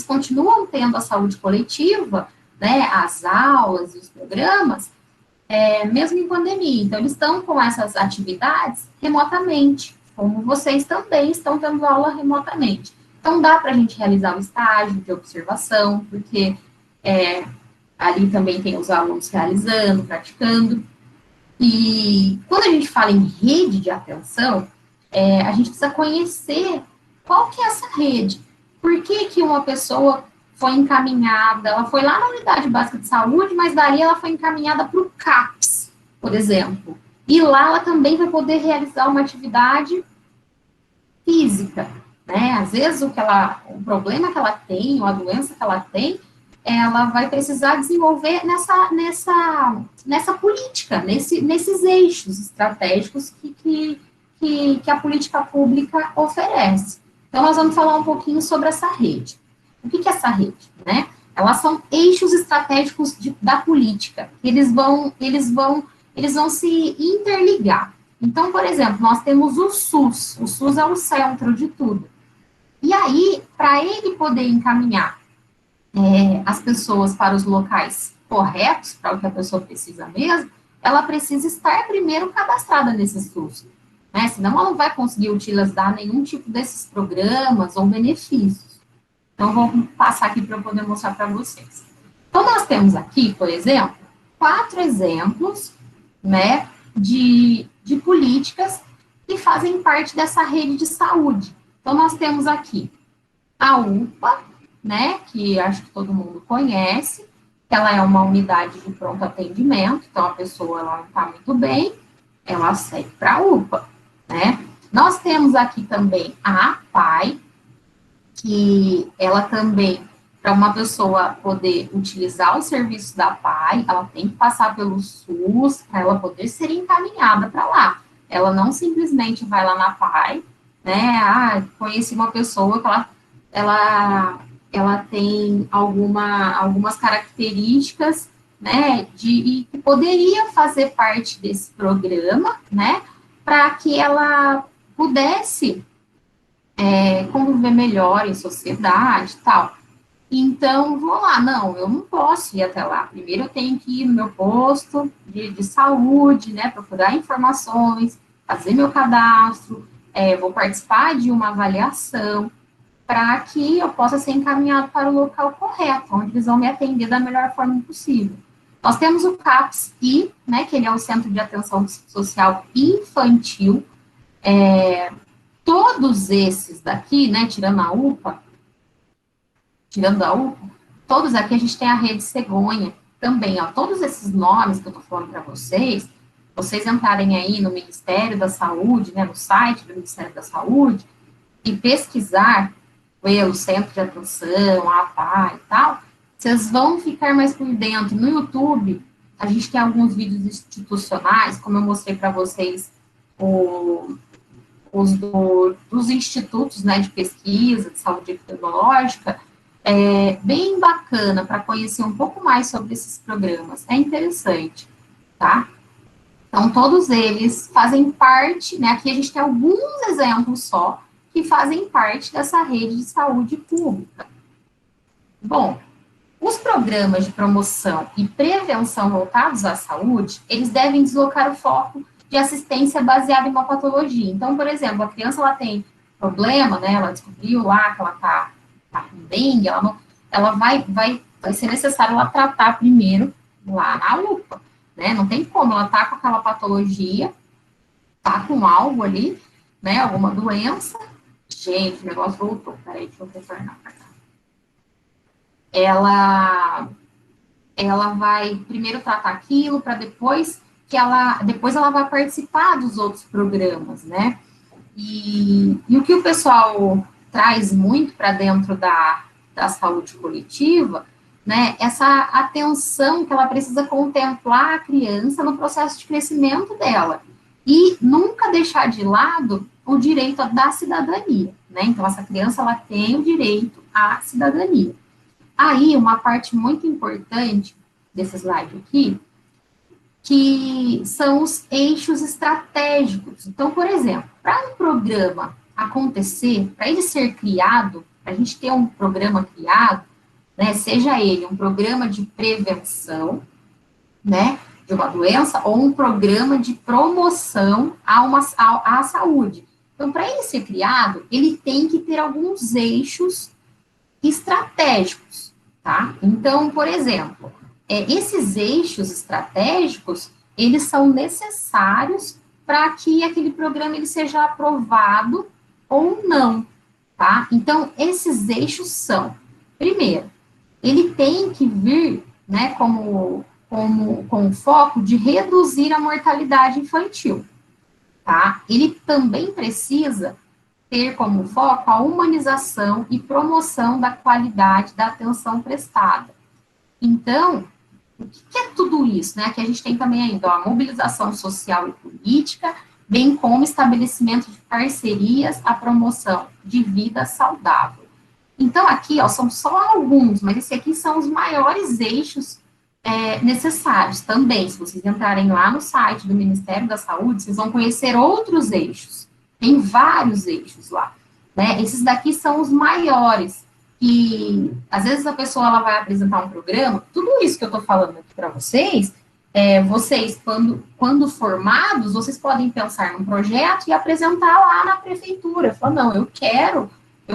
continuam tendo a saúde coletiva, né, as aulas e os programas, mesmo em pandemia. Então, eles estão com essas atividades remotamente, como vocês também estão tendo aula remotamente. Então, dá para a gente realizar o estágio de observação, porque ali também tem os alunos realizando, praticando. E quando a gente fala em rede de atenção, a gente precisa conhecer qual que é essa rede. Por que que uma pessoa foi encaminhada, ela foi lá na unidade básica de saúde, mas dali ela foi encaminhada para o CAPS, por exemplo. E lá ela também vai poder realizar uma atividade física, né? Às vezes o problema que ela tem, ou a doença que ela tem, ela vai precisar desenvolver nessa política, nesses eixos estratégicos que a política pública oferece. Então, nós vamos falar um pouquinho sobre essa rede. O que é essa rede, né? Elas são eixos estratégicos da política. Eles vão se interligar. Então, por exemplo, nós temos o SUS. O SUS é o centro de tudo. E aí, para ele poder encaminhar as pessoas para os locais corretos, para o que a pessoa precisa mesmo, ela precisa estar primeiro cadastrada nesse SUS. Né? Senão ela não vai conseguir utilizar nenhum tipo desses programas ou benefícios. Então, vou passar aqui para eu poder mostrar para vocês. Então, nós temos aqui, por exemplo, 4 exemplos, né, de políticas que fazem parte dessa rede de saúde. Então, nós temos aqui a UPA, né, que acho que todo mundo conhece, que ela é uma unidade de pronto atendimento, então a pessoa ela não está muito bem, ela segue para a UPA, né. Nós temos aqui também a APAE, que ela também, para uma pessoa poder utilizar o serviço da APAE, ela tem que passar pelo SUS para ela poder ser encaminhada para lá. Ela não simplesmente vai lá na APAE, né? Conheci uma pessoa que ela tem algumas características, né, e que poderia fazer parte desse programa, né, para que ela pudesse conviver melhor em sociedade e tal. Então, vou lá, não, eu não posso ir até lá. Primeiro eu tenho que ir no meu posto de saúde, né, procurar informações, fazer meu cadastro, vou participar de uma avaliação, para que eu possa ser encaminhado para o local correto, onde eles vão me atender da melhor forma possível. Nós temos o CAPS-I, né, que ele é o Centro de Atenção Social Infantil. Todos esses daqui, né, tirando a UPA, todos aqui a gente tem a rede cegonha também, ó, todos esses nomes que eu estou falando para vocês entrarem aí no Ministério da Saúde, né, no site do Ministério da Saúde, e pesquisar o Centro de Atenção, a APA e tal, vocês vão ficar mais por dentro. No YouTube, a gente tem alguns vídeos institucionais, como eu mostrei para vocês, dos institutos, né, de pesquisa, de saúde epidemiológica, bem bacana para conhecer um pouco mais sobre esses programas. É interessante, tá? Então, todos eles fazem parte, né, aqui a gente tem alguns exemplos só, que fazem parte dessa rede de saúde pública. Bom, os programas de promoção e prevenção voltados à saúde, eles devem deslocar o foco de assistência baseada em uma patologia. Então, por exemplo, a criança ela tem problema, né, ela descobriu lá que ela tá com dengue, ela vai ser necessário ela tratar primeiro lá na UPA, né, não tem como, ela tá com aquela patologia, tá com algo ali, né, alguma doença. Gente, o negócio voltou. Peraí, deixa eu retornar para cá. Ela vai primeiro tratar aquilo, para depois ela vai participar dos outros programas, né? E o que o pessoal traz muito para dentro da saúde coletiva, né? Essa atenção que ela precisa contemplar a criança no processo de crescimento dela. E nunca deixar de lado o direito da cidadania, né? Então, essa criança, ela tem o direito à cidadania. Aí, uma parte muito importante desse slide aqui, que são os eixos estratégicos. Então, por exemplo, para um programa acontecer, para ele ser criado, para a gente ter um programa criado, né, seja ele um programa de prevenção, né, de uma doença ou um programa de promoção à saúde. Então, para ele ser criado, ele tem que ter alguns eixos estratégicos, tá? Então, por exemplo, esses eixos estratégicos, eles são necessários para que aquele programa ele seja aprovado ou não, tá? Então, esses eixos são, primeiro, ele tem que vir, né, com o foco de reduzir a mortalidade infantil, tá? Ele também precisa ter como foco a humanização e promoção da qualidade da atenção prestada. Então, o que é tudo isso, né? Que a gente tem também ainda a mobilização social e política, bem como estabelecimento de parcerias, a promoção de vida saudável. Então, aqui, ó, são só alguns, mas esse aqui são os maiores eixos necessários também. Se vocês entrarem lá no site do Ministério da Saúde, vocês vão conhecer outros eixos. Tem vários eixos lá, né? Esses daqui são os maiores, que às vezes a pessoa ela vai apresentar um programa, tudo isso que eu estou falando aqui para vocês, vocês, quando formados, vocês podem pensar num projeto e apresentar lá na prefeitura. Falar, não, eu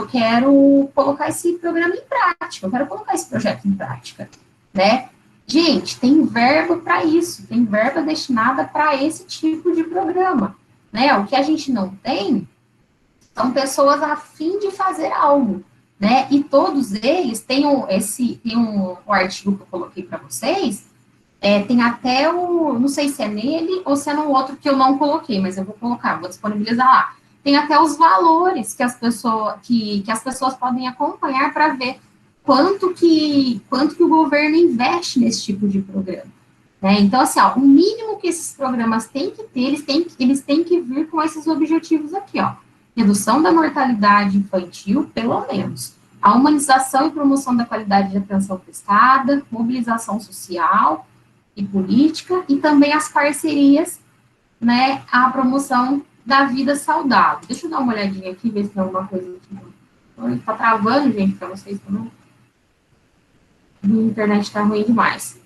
quero colocar esse programa em prática, eu quero colocar esse projeto em prática, né? Gente, tem verba para isso, tem verba destinada para esse tipo de programa, né? O que a gente não tem são pessoas a fim de fazer algo, né? E todos eles têm o artigo que eu coloquei para vocês, tem até não sei se é nele ou se é no outro que eu não coloquei, mas eu vou colocar, vou disponibilizar lá. Tem até os valores que as pessoas podem acompanhar para ver quanto que o governo investe nesse tipo de programa. Né? Então, assim, ó, o mínimo que esses programas têm que ter, eles têm que vir com esses objetivos aqui, ó. Redução da mortalidade infantil, pelo menos. A humanização e promoção da qualidade de atenção prestada, mobilização social e política, e também as parcerias, né, a promoção da vida saudável. Deixa eu dar uma olhadinha aqui, ver se tem alguma coisa aqui. Tá travando, gente, para vocês também. A internet tá ruim demais.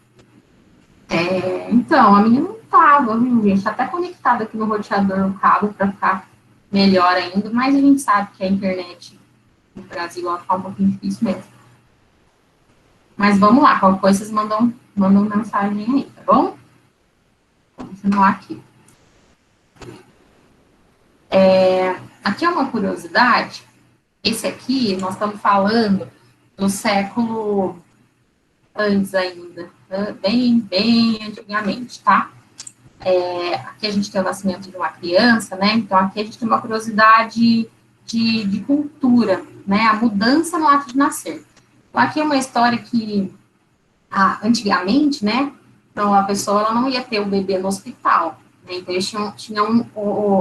Então, a minha não tava, viu, gente? Tá até conectada aqui no roteador o cabo para ficar melhor ainda, mas a gente sabe que a internet no Brasil ela tá um pouquinho difícil mesmo. Mas vamos lá, qualquer coisa vocês mandam mensagem aí, tá bom? Vou continuar aqui. Aqui é uma curiosidade. Esse aqui, nós estamos falando do século antes ainda, bem antigamente, tá? Aqui a gente tem o nascimento de uma criança, né? Então, aqui a gente tem uma curiosidade de cultura, né? A mudança no ato de nascer. Então, aqui é uma história que, antigamente, né? Então, a pessoa ela não ia ter o bebê no hospital, né? Então, eles tinham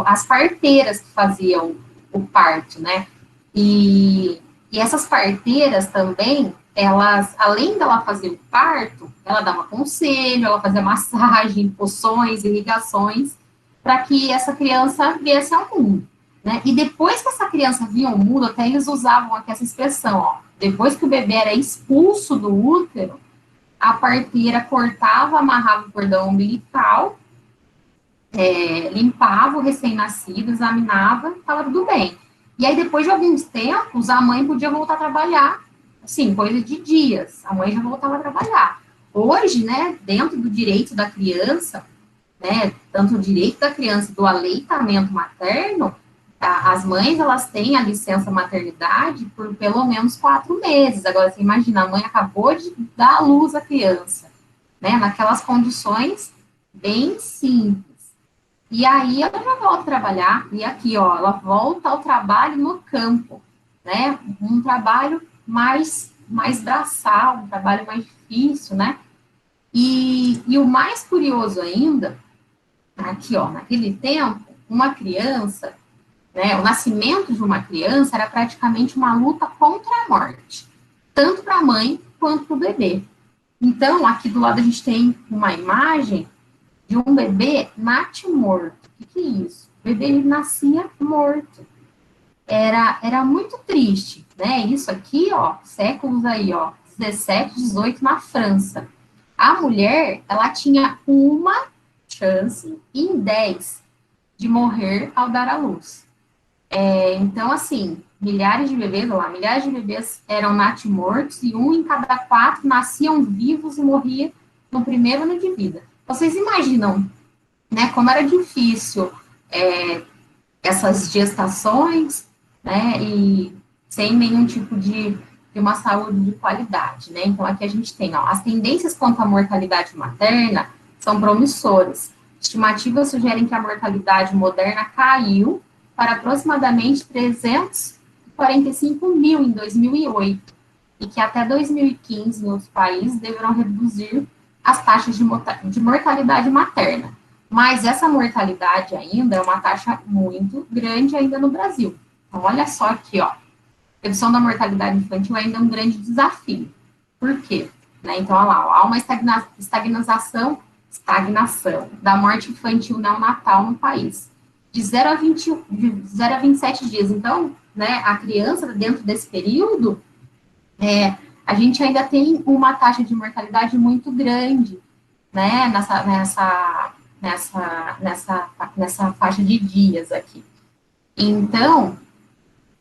as parteiras que faziam o parto, né? E essas parteiras também, elas, além dela fazer o parto, ela dava conselho, ela fazia massagem, poções, irrigações, para que essa criança viesse ao mundo, né? E depois que essa criança vinha ao mundo, até eles usavam aqui essa expressão, ó, depois que o bebê era expulso do útero, a parteira cortava, amarrava o cordão umbilical, limpava o recém-nascido, examinava, estava tudo bem. E aí, depois de alguns tempos, a mãe podia voltar a trabalhar, assim, coisa de dias, a mãe já voltava a trabalhar. Hoje, né, dentro do direito da criança, né, tanto o direito da criança do aleitamento materno, as mães, elas têm a licença maternidade por pelo menos 4 meses. Agora, você imagina, a mãe acabou de dar à luz à criança, né, naquelas condições bem simples. E aí ela já volta a trabalhar, e aqui, ó, ela volta ao trabalho no campo, né? Um trabalho mais braçal, um trabalho mais difícil, né? E o mais curioso ainda, aqui, ó, naquele tempo, uma criança, né? O nascimento de uma criança era praticamente uma luta contra a morte, tanto para a mãe quanto para o bebê. Então, aqui do lado a gente tem uma imagem de um bebê natimorto. O que é isso? O bebê ele nascia morto. Era muito triste, né? Isso aqui, ó, séculos aí, ó, 17, 18 na França. A mulher, ela tinha uma chance em 10 de morrer ao dar à luz. Então, assim, milhares de bebês eram natimortos e 1 em cada 4 nasciam vivos e morria no primeiro ano de vida. Vocês imaginam, né, como era difícil essas gestações, né, e sem nenhum tipo de uma saúde de qualidade, né? Então, aqui a gente tem, ó, as tendências quanto à mortalidade materna são promissoras. Estimativas sugerem que a mortalidade moderna caiu para aproximadamente 345 mil em 2008, e que até 2015, em outros países, deverão reduzir as taxas de mortalidade materna. Mas essa mortalidade ainda é uma taxa muito grande ainda no Brasil. Então, olha só aqui, ó. Redução da mortalidade infantil ainda é um grande desafio. Por quê? Né? Então, olha lá, ó, há uma estagnação da morte infantil neonatal no país. De 0 a 27 dias. Então, né, a criança, dentro desse período, a gente ainda tem uma taxa de mortalidade muito grande, né, nessa faixa de dias aqui. Então,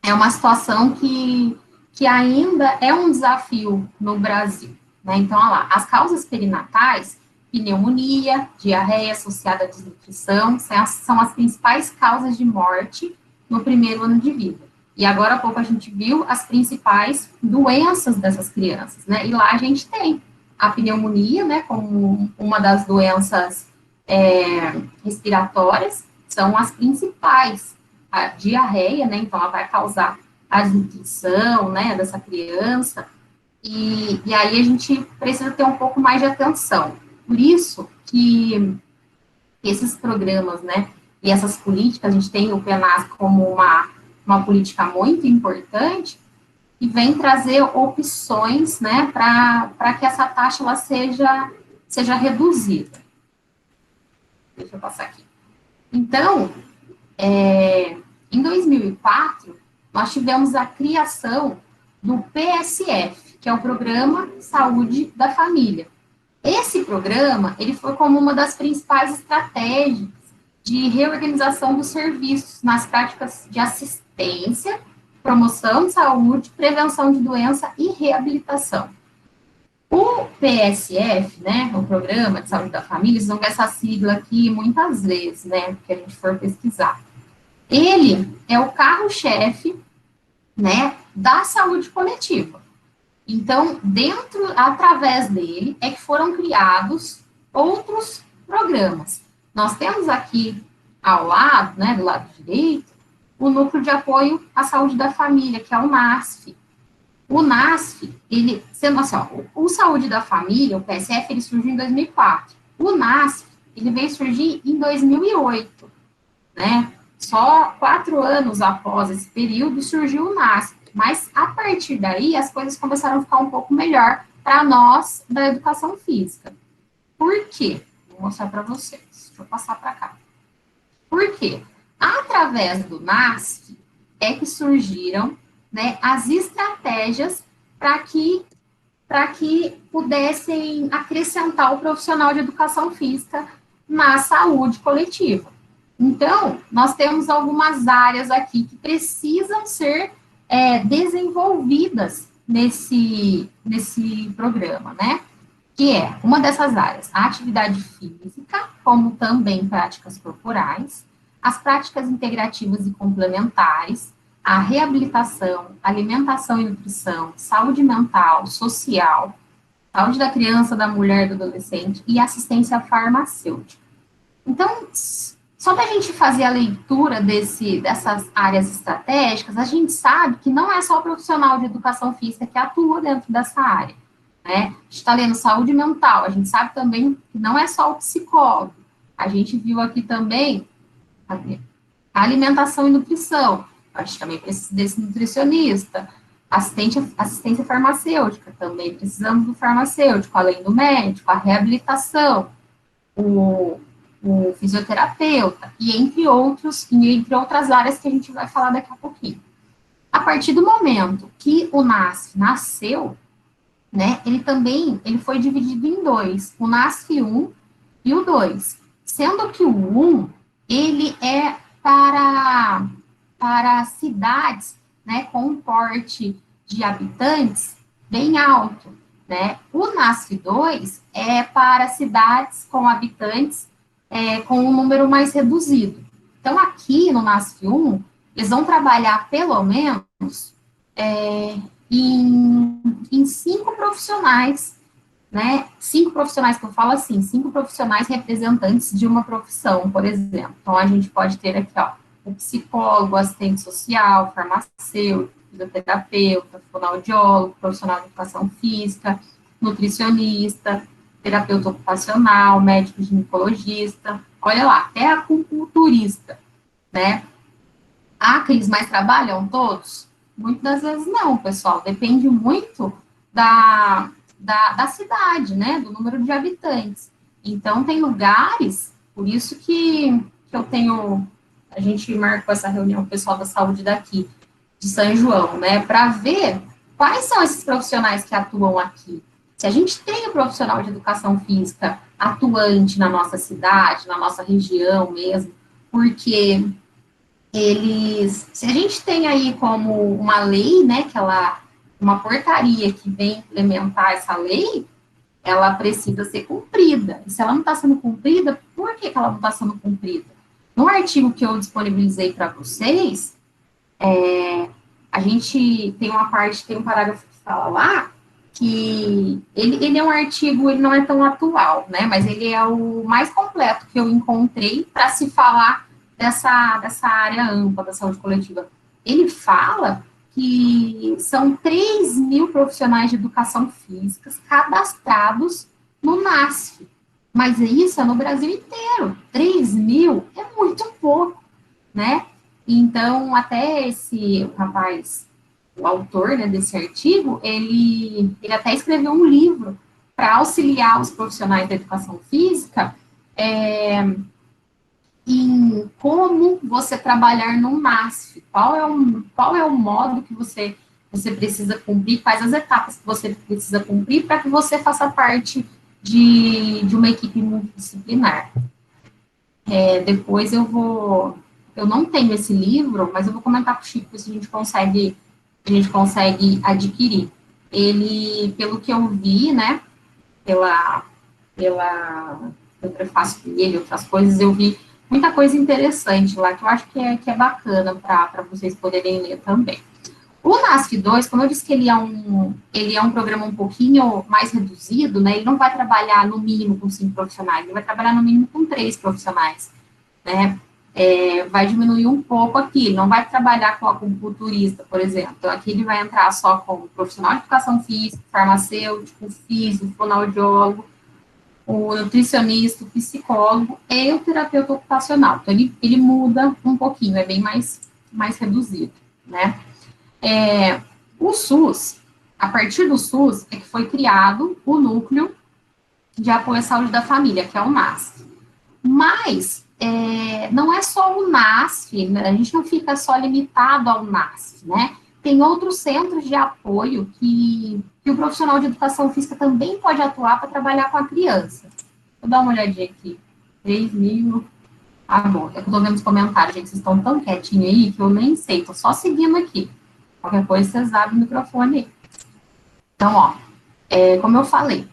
é uma situação que ainda é um desafio no Brasil, né? Então, olha lá, as causas perinatais, pneumonia, diarreia associada à desnutrição, são as principais causas de morte no primeiro ano de vida. E agora há pouco a gente viu as principais doenças dessas crianças, né? E lá a gente tem a pneumonia, né, como uma das doenças respiratórias, são as principais. A diarreia, né, então ela vai causar a desnutrição, né, dessa criança, e aí a gente precisa ter um pouco mais de atenção. Por isso que esses programas, né, e essas políticas, a gente tem o PENASC como uma política muito importante, e vem trazer opções, né, para que essa taxa ela seja reduzida. Deixa eu passar aqui. Então, em 2004, nós tivemos a criação do PSF, que é o Programa Saúde da Família. Esse programa, ele foi como uma das principais estratégias de reorganização dos serviços nas práticas de assistência, promoção de saúde, prevenção de doença e reabilitação. O PSF, né, o Programa de Saúde da Família, vocês vão ver essa sigla aqui muitas vezes, né, que a gente for pesquisar. Ele é o carro-chefe, né, da saúde coletiva. Então, através dele, é que foram criados outros programas. Nós temos aqui ao lado, né, do lado direito, o Núcleo de Apoio à Saúde da Família, que é o NASF. O NASF, ele, sendo assim, ó, o Saúde da Família, o PSF, ele surgiu em 2004. O NASF, ele veio surgir em 2008, né? Só 4 anos após esse período surgiu o NASF. Mas, a partir daí, as coisas começaram a ficar um pouco melhor para nós da educação física. Por quê? Vou mostrar para vocês. Deixa eu passar para cá. Por quê? Através do NASF é que surgiram, né, as estratégias para que pudessem acrescentar o profissional de educação física na saúde coletiva. Então, nós temos algumas áreas aqui que precisam ser desenvolvidas nesse programa, né? Que é uma dessas áreas, a atividade física, como também práticas corporais, as práticas integrativas e complementares, a reabilitação, alimentação e nutrição, saúde mental, social, saúde da criança, da mulher, do adolescente e assistência farmacêutica. Então, só para a gente fazer a leitura dessas áreas estratégicas, a gente sabe que não é só o profissional de educação física que atua dentro dessa área, né? A gente está lendo saúde mental, a gente sabe também que não é só o psicólogo. A gente viu aqui também a alimentação e nutrição, a gente também precisa desse nutricionista, assistência farmacêutica, também precisamos do farmacêutico, além do médico, a reabilitação, o fisioterapeuta, e entre outras áreas que a gente vai falar daqui a pouquinho. A partir do momento que o NASF nasceu, né, ele foi dividido em dois, o NASF 1 e o 2, sendo que o 1, ele é para cidades, né, com um porte de habitantes bem alto, né, o NASF 2 é para cidades com habitantes com um número mais reduzido. Então, aqui no NASF 1, eles vão trabalhar pelo menos em 5 profissionais, né? 5 profissionais que eu falo assim, 5 profissionais representantes de uma profissão, por exemplo. Então, a gente pode ter aqui, ó, o psicólogo, assistente social, farmacêutico, fisioterapeuta, fonoaudiólogo, profissional de educação física, nutricionista, terapeuta ocupacional, médico ginecologista, olha lá, até acupunturista, né? Ah, que eles mais trabalham todos? Muitas das vezes não, pessoal. Depende muito da cidade, né? Do número de habitantes. Então, tem lugares, por isso que eu tenho. A gente marcou essa reunião com o pessoal da saúde daqui, de São João, né? Para ver quais são esses profissionais que atuam aqui. Se a gente tem o profissional de educação física atuante na nossa cidade, na nossa região mesmo, porque se a gente tem aí como uma lei, né, uma portaria que vem implementar essa lei, ela precisa ser cumprida. E se ela não está sendo cumprida, por que ela não está sendo cumprida? No artigo que eu disponibilizei para vocês, a gente tem uma parte, tem um parágrafo que fala lá, que ele é um artigo, ele não é tão atual, né, mas ele é o mais completo que eu encontrei para se falar dessa área ampla da saúde coletiva. Ele fala que são 3 mil profissionais de educação física cadastrados no NASF, mas isso é no Brasil inteiro. 3 mil é muito pouco, né? Então, até esse rapaz, o autor, né, desse artigo, ele até escreveu um livro para auxiliar os profissionais da educação física em como você trabalhar no NASF, qual é o modo que você precisa cumprir, quais as etapas que você precisa cumprir para que você faça parte de uma equipe multidisciplinar. Depois eu não tenho esse livro, mas eu vou comentar com o Chico se a gente consegue adquirir. Ele, pelo que eu vi, né, pelo prefácio dele, outras coisas, eu vi muita coisa interessante lá, que eu acho que é bacana para vocês poderem ler também. O NASF 2, como eu disse que ele é um programa um pouquinho mais reduzido, né, ele não vai trabalhar no mínimo com 5 profissionais, ele vai trabalhar no mínimo com 3 profissionais, né, vai diminuir um pouco aqui, ele não vai trabalhar com acupunturista, por exemplo, então aqui ele vai entrar só com profissional de educação física, farmacêutico, físico, fonoaudiólogo, o nutricionista, o psicólogo e o terapeuta ocupacional. Então, ele muda um pouquinho, é bem mais reduzido, né? O SUS, a partir do SUS, é que foi criado o Núcleo de Apoio à Saúde da Família, que é o NASF. Mas, não é só o NASF, né? A gente não fica só limitado ao NASF, né? Tem outros centros de apoio que o profissional de educação física também pode atuar para trabalhar com a criança. Vou dar uma olhadinha aqui. 3 mil. Ah, bom, é que eu estou vendo os comentários, gente, vocês estão tão quietinhos aí que eu nem sei, estou só seguindo aqui. Qualquer coisa, vocês abrem o microfone aí. Então, ó, como eu falei,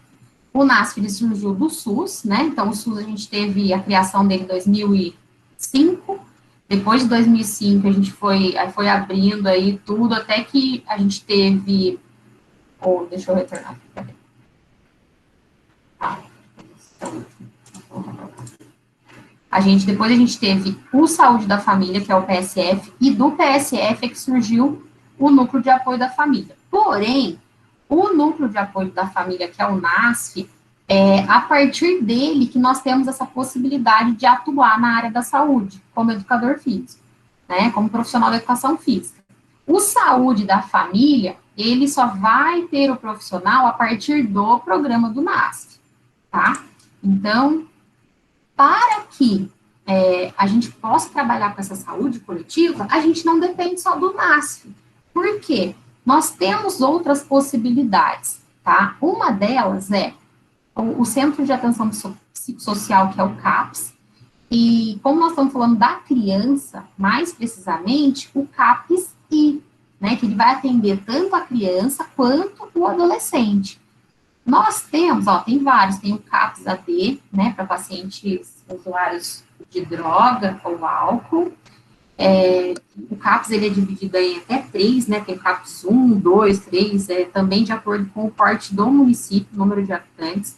o NASF ele surgiu do SUS, né? Então, o SUS a gente teve a criação dele em 2005. Depois de 2005, a gente foi abrindo aí tudo, até que a gente teve... deixa eu retornar aqui, Depois a gente teve o Saúde da Família, que é o PSF, e do PSF é que surgiu o Núcleo de Apoio da Família. Porém, o Núcleo de Apoio da Família, que é o NASF, a partir dele que nós temos essa possibilidade de atuar na área da saúde, como educador físico, né, como profissional da educação física. O Saúde da Família, ele só vai ter o profissional a partir do programa do NASF, tá? Então, para que a gente possa trabalhar com essa saúde coletiva, a gente não depende só do NASF. Por quê? Nós temos outras possibilidades, tá? Uma delas é o Centro de Atenção Psicossocial, que é o CAPS, e como nós estamos falando da criança, mais precisamente, o CAPS-I, né, que ele vai atender tanto a criança quanto o adolescente. Nós temos, tem vários, tem o CAPS-AD, né, para pacientes usuários de droga ou álcool. O CAPS, ele é dividido em até 3, né, tem CAPS 1, 2, 3, também de acordo com o porte do município, número de habitantes.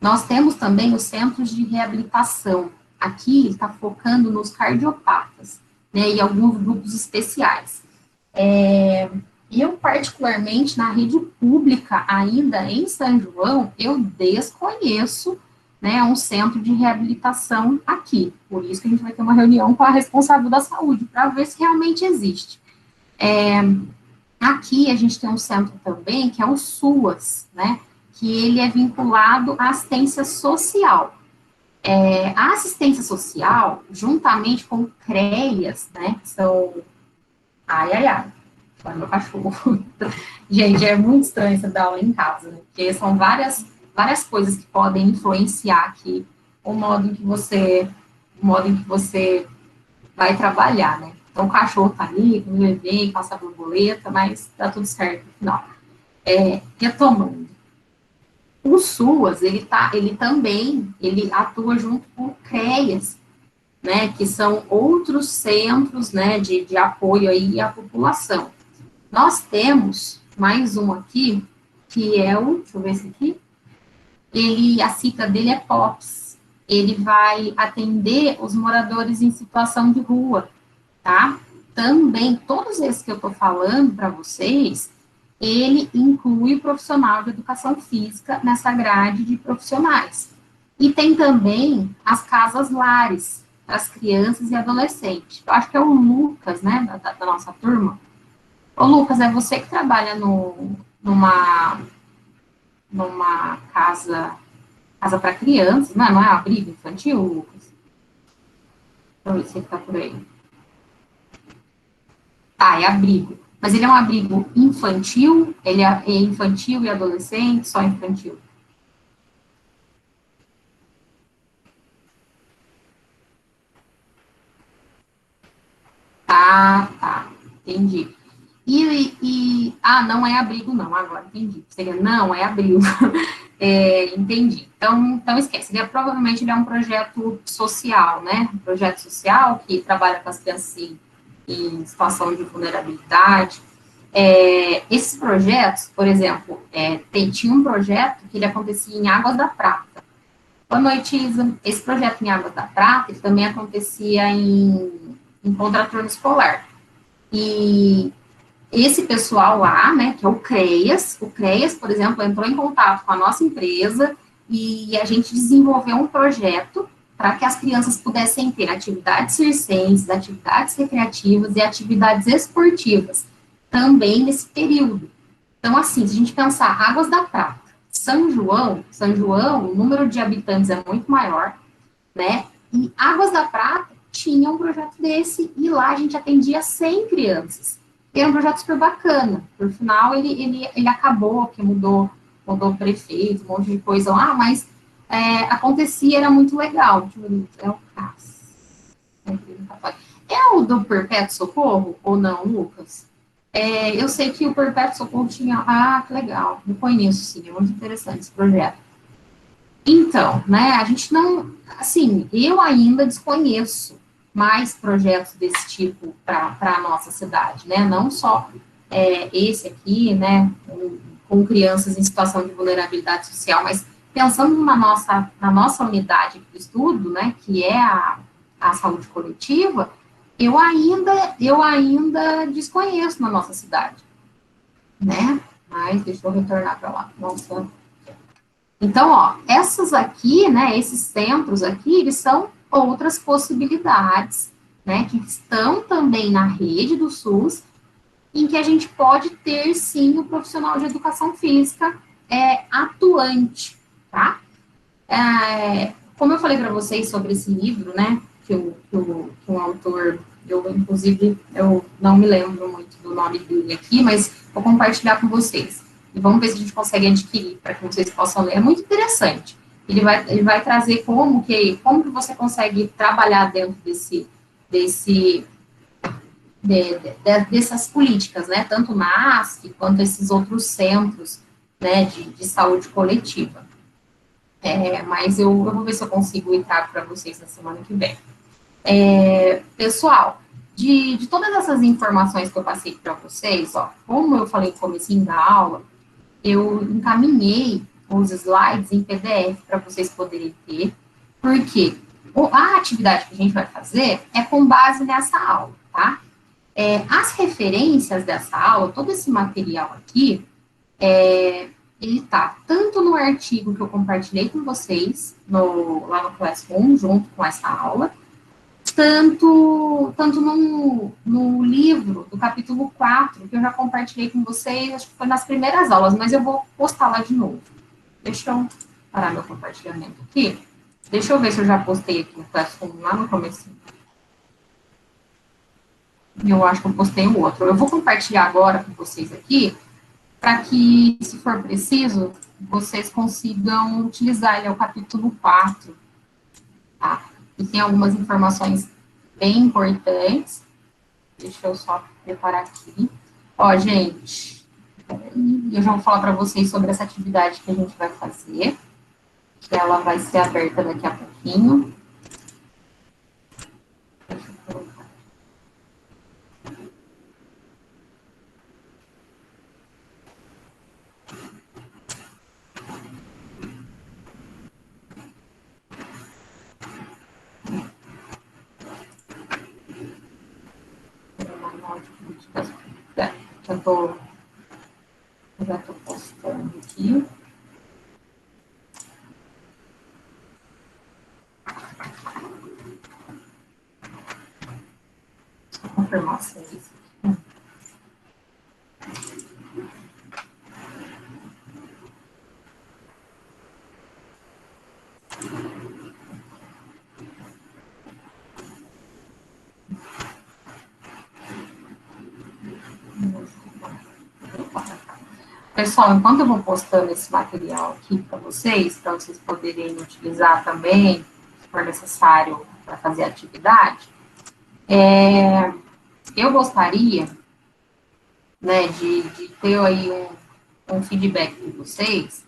Nós temos também os centros de reabilitação. Aqui está focando nos cardiopatas, né, e alguns grupos especiais. Eu, particularmente, na rede pública, ainda em São João, eu desconheço, né, um centro de reabilitação aqui. Por isso que a gente vai ter uma reunião com a responsável da saúde, para ver se realmente existe. Aqui a gente tem um centro também, que é o SUAS, né, que ele é vinculado à assistência social. A assistência social, juntamente com CREAS, né, que são... Olha meu cachorro. Gente, é muito estranho essa dar aula em casa, né, porque são várias coisas que podem influenciar aqui o modo em que você vai trabalhar, né. Então, o cachorro tá ali, com o bebê, passa a borboleta, mas tá tudo certo no final. Retomando. O SUAS, ele também atua junto com o CREAS, né, que são outros centros, né, de apoio aí à população. Nós temos mais um aqui, que é deixa eu ver esse aqui, a sigla dele é POPS, ele vai atender os moradores em situação de rua, tá? Também, todos esses que eu tô falando para vocês, ele inclui o profissional de educação física nessa grade de profissionais. E tem também as casas-lares, para as crianças e adolescentes. Eu acho que é o Lucas, né, da nossa turma. Ô, Lucas, é você que trabalha numa casa para crianças, não é abrigo infantil, Lucas? Deixa eu ver se ele tá por aí. É abrigo. Mas ele é um abrigo infantil? Ele é infantil e adolescente, só infantil? Tá. Entendi. Não é abrigo, não, agora entendi. Seria, não, é abrigo. Entendi. Então esquece. Provavelmente ele é um projeto social, né? Um projeto social que trabalha com as crianças em situação de vulnerabilidade. Esses projetos, por exemplo, tinha um projeto que ele acontecia em Águas da Prata. Boa noite, Isa. Esse projeto em Águas da Prata, ele também acontecia em contraturno escolar. E esse pessoal lá, né, que é o CREAS, por exemplo, entrou em contato com a nossa empresa e a gente desenvolveu um projeto para que as crianças pudessem ter atividades circenses, atividades recreativas e atividades esportivas também nesse período. Então, assim, se a gente pensar Águas da Prata, São João, o número de habitantes é muito maior, né, e Águas da Prata tinha um projeto desse e lá a gente atendia 100 crianças. Era um projeto super bacana. Por final, ele acabou, que mudou o prefeito, um monte de coisa lá, mas acontecia, era muito legal. Deixa eu ver, é o caso. É o do Perpétuo Socorro ou não, Lucas? Eu sei que o Perpétuo Socorro tinha... que legal. Eu conheço, sim, é muito interessante esse projeto. Então, né, a gente não... Assim, eu ainda desconheço mais projetos desse tipo para a nossa cidade, né, não só esse aqui, né, com crianças em situação de vulnerabilidade social, mas pensando na nossa unidade de estudo, né, que é a saúde coletiva, eu ainda desconheço na nossa cidade, né, mas deixa eu retornar para lá, nossa. Então, essas aqui, né, esses centros aqui, eles são outras possibilidades, né, que estão também na rede do SUS, em que a gente pode ter, sim, o profissional de educação física atuante, tá? Como eu falei para vocês sobre esse livro, né, que o autor, inclusive, eu não me lembro muito do nome dele aqui, mas vou compartilhar com vocês. e vamos ver se a gente consegue adquirir para que vocês possam ler. É muito interessante. Ele vai trazer como que você consegue trabalhar dentro dessas políticas, né? Tanto na ASF quanto esses outros centros, né, de saúde coletiva. Mas eu vou ver se eu consigo entrar para vocês na semana que vem. Pessoal, de todas essas informações que eu passei para vocês, ó, como eu falei no comecinho da aula, eu encaminhei os slides em PDF para vocês poderem ter, porque a atividade que a gente vai fazer é com base nessa aula, tá? As referências dessa aula, todo esse material aqui, ele está tanto no artigo que eu compartilhei com vocês, lá no Classroom, junto com essa aula, tanto no livro do capítulo 4, que eu já compartilhei com vocês, acho que foi nas primeiras aulas, mas eu vou postar lá de novo. Deixa eu parar meu compartilhamento aqui. Deixa eu ver se eu já postei aqui no Classroom, lá no começo. Eu acho que eu postei o outro. Eu vou compartilhar agora com vocês aqui, para que, se for preciso, vocês consigam utilizar ele, é o capítulo 4, tá? E tem algumas informações bem importantes. Deixa eu só preparar aqui. Ó, gente, eu já vou falar para vocês sobre essa atividade que a gente vai fazer, que ela vai ser aberta daqui a pouquinho. Deixa eu colocar. Já estou postando aqui. Só confirmar se é isso. Pessoal, enquanto eu vou postando esse material aqui para vocês poderem utilizar também, se for necessário, para fazer a atividade, eu gostaria, né, de ter aí um feedback de vocês.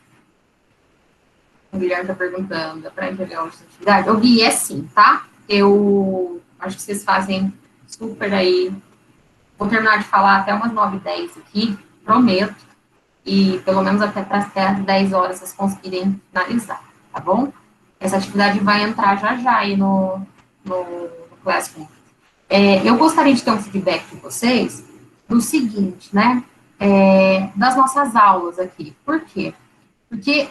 O Guilherme está perguntando, para entregar uma atividade? O Gui, é sim, tá? Eu acho que vocês fazem super aí. Vou terminar de falar até umas 9h10 aqui, prometo. E pelo menos até as 10 horas vocês conseguirem finalizar, tá bom? Essa atividade vai entrar já aí no Classroom. Eu gostaria de ter um feedback de vocês do seguinte, né? Das nossas aulas aqui. Por quê? Porque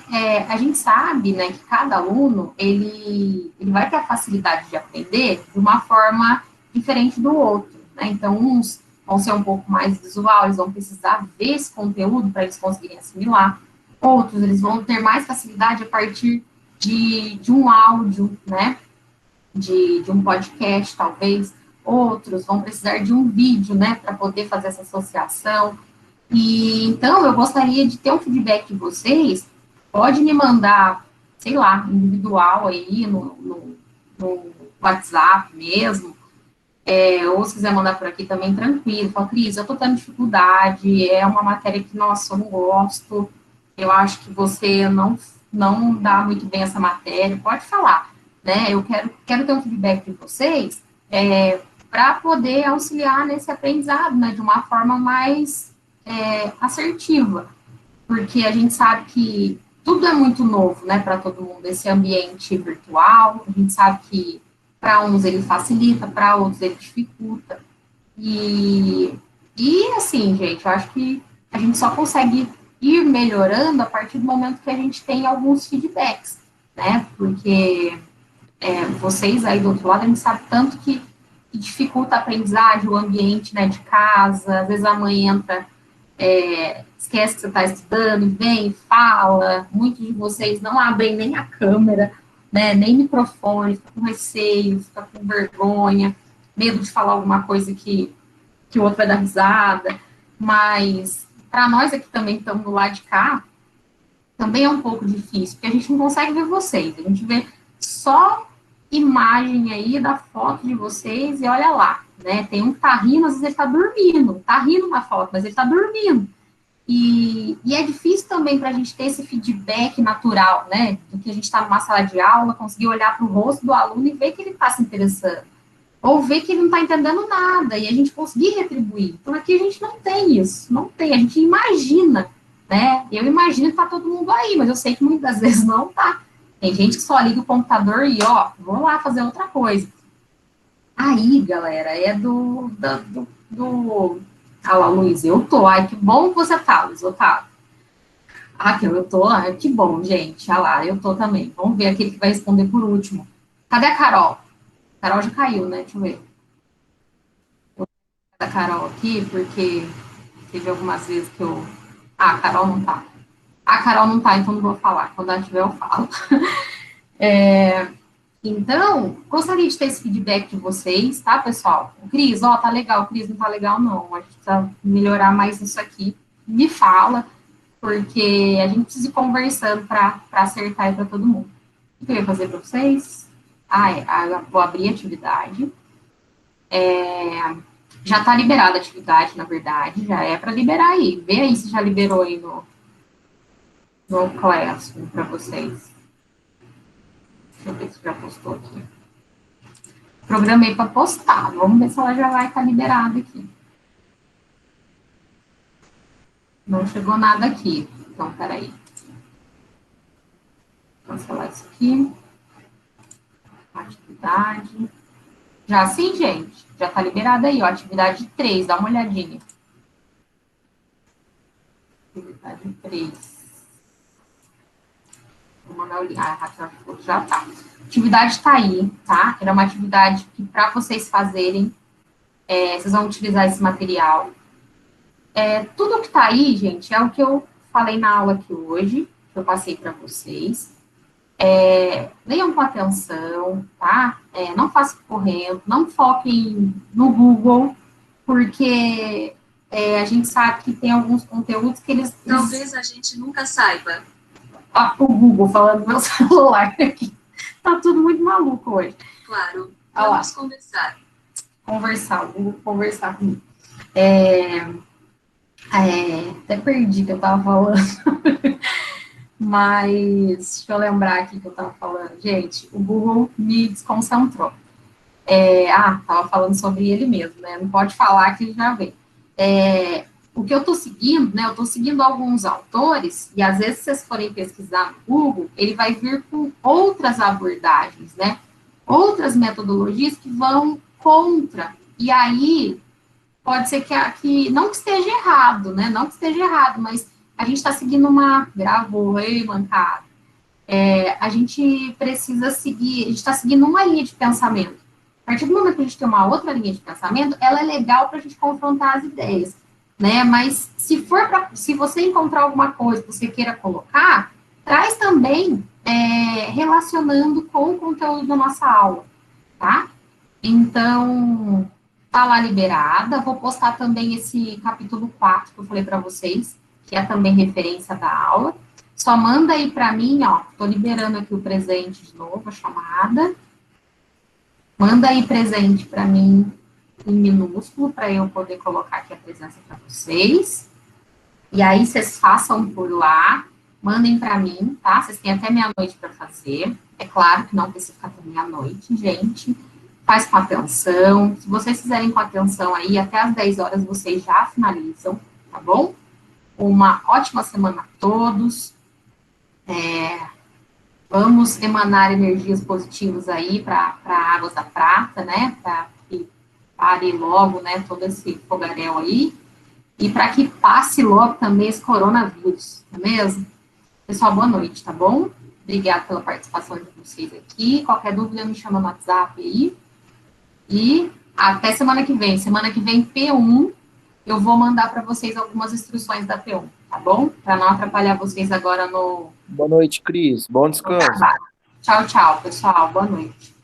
a gente sabe, né, que cada aluno, ele vai ter a facilidade de aprender de uma forma diferente do outro, né? Então, uns vão ser um pouco mais visual, eles vão precisar ver esse conteúdo para eles conseguirem assimilar. Outros, eles vão ter mais facilidade a partir de um áudio, né? De um podcast, talvez. Outros vão precisar de um vídeo, né, para poder fazer essa associação. E, então, eu gostaria de ter um feedback de vocês. Pode me mandar, sei lá, individual aí, no WhatsApp mesmo, ou se quiser mandar por aqui também, tranquilo. Fala, Cris, eu estou tendo dificuldade, é uma matéria que, nossa, eu não gosto, eu acho que você não dá muito bem essa matéria, pode falar, né? Eu quero ter um feedback de vocês, para poder auxiliar nesse aprendizado, né, de uma forma mais assertiva, porque a gente sabe que tudo é muito novo, né, para todo mundo, esse ambiente virtual, a gente sabe que para uns ele facilita, para outros ele dificulta, e assim, gente, eu acho que a gente só consegue ir melhorando a partir do momento que a gente tem alguns feedbacks, né, porque vocês aí do outro lado, a gente sabe tanto que dificulta a aprendizagem, o ambiente, né, de casa, às vezes a mãe entra, esquece que você está estudando, vem, fala, muitos de vocês não abrem nem a câmera, né, nem microfone, fica com receio, fica com vergonha, medo de falar alguma coisa que o outro vai dar risada, mas para nós aqui também que estamos do lado de cá, também é um pouco difícil, porque a gente não consegue ver vocês, a gente vê só imagem aí da foto de vocês e olha lá, né? Tem um que tá rindo, às vezes ele tá dormindo, tá rindo na foto, mas ele tá dormindo. E é difícil também para a gente ter esse feedback natural, né? Do que a gente está numa sala de aula, conseguir olhar para o rosto do aluno e ver que ele está se interessando. Ou ver que ele não está entendendo nada e a gente conseguir retribuir. Então aqui a gente não tem isso, não tem, a gente imagina, né? Eu imagino que tá todo mundo aí, mas eu sei que muitas vezes não tá. Tem gente que só liga o computador e, ó, vou lá fazer outra coisa. Aí, galera, é Ah lá, Luiz, eu tô. Ai, que bom que você tá, Luiz Otávio. Ah, que eu tô. Ai, que bom, gente. Ah lá, eu tô também. Vamos ver aquele que vai responder por último. Cadê a Carol? A Carol já caiu, né? Deixa eu ver. Vou pegar a Carol aqui, porque teve algumas vezes que eu... Ah, a Carol não tá. A Carol não tá, então não vou falar. Quando ela tiver, eu falo. Então, gostaria de ter esse feedback de vocês, tá, pessoal? O Cris, ó, tá legal. O Cris não tá legal, não. A gente precisa melhorar mais isso aqui. Me fala, porque a gente precisa ir conversando para acertar aí para todo mundo. O que eu ia fazer para vocês? Vou abrir a atividade. Já está liberada a atividade, na verdade, já é para liberar aí. Vê aí se já liberou aí no Classroom para vocês. Deixa eu ver se já postou aqui. Programei para postar. Vamos ver se ela já vai estar liberada aqui. Não chegou nada aqui. Então, peraí. Vou cancelar isso aqui. Atividade. Já sim, gente. Já tá liberada aí, ó. Atividade 3, dá uma olhadinha. Atividade 3. Vou mandar o link. Ah, a Raquel já tá. Atividade tá aí, tá? Era uma atividade que, para vocês fazerem, vocês vão utilizar esse material. Tudo que tá aí, gente, é o que eu falei na aula aqui hoje, que eu passei para vocês. Leiam com atenção, tá? Não façam correndo, não foquem no Google, porque a gente sabe que tem alguns conteúdos que eles... Talvez a gente nunca saiba. O Google falando no meu celular aqui. Tá tudo muito maluco hoje. Claro, vamos conversar. O Google conversar comigo. Até perdi o que eu tava falando. Mas, deixa eu lembrar aqui que eu tava falando. Gente, o Google me desconcentrou. Tava falando sobre ele mesmo, né? Não pode falar que ele já veio. O que eu tô seguindo, né? Eu tô seguindo alguns autores, e às vezes, se vocês forem pesquisar no Google, ele vai vir com outras abordagens, né? Outras metodologias que vão contra. E aí, pode ser que não que esteja errado, né? Não que esteja errado, mas a gente está seguindo Gravou, ei, mancada. A gente precisa seguir, a gente está seguindo uma linha de pensamento. A partir do momento que a gente tem uma outra linha de pensamento, ela é legal para a gente confrontar as ideias, né? Mas se você encontrar alguma coisa que você queira colocar, traz também relacionando com o conteúdo da nossa aula, tá? Então, tá lá liberada. Vou postar também esse capítulo 4 que eu falei para vocês, que é também referência da aula. Só manda aí para mim, ó, tô liberando aqui o presente de novo, a chamada. Manda aí presente para mim em minúsculo, para eu poder colocar aqui a presença para vocês. E aí, vocês façam por lá, mandem para mim, tá? Vocês têm até meia-noite para fazer. É claro que não precisa ficar até meia-noite, gente. Faz com atenção. Se vocês fizerem com atenção aí, até às 10 horas vocês já finalizam, tá bom? Uma ótima semana a todos. Vamos emanar energias positivas aí para Águas da Prata, né? Para que pare logo, né, todo esse fogaréu aí. E para que passe logo também esse coronavírus, não é mesmo? Pessoal, boa noite, tá bom? Obrigada pela participação de vocês aqui. Qualquer dúvida, me chama no WhatsApp aí. E até semana que vem. Semana que vem, P1, eu vou mandar para vocês algumas instruções da P1, tá bom? Para não atrapalhar vocês agora no... Boa noite, Cris. Bom descanso. Tchau, tchau, pessoal. Boa noite.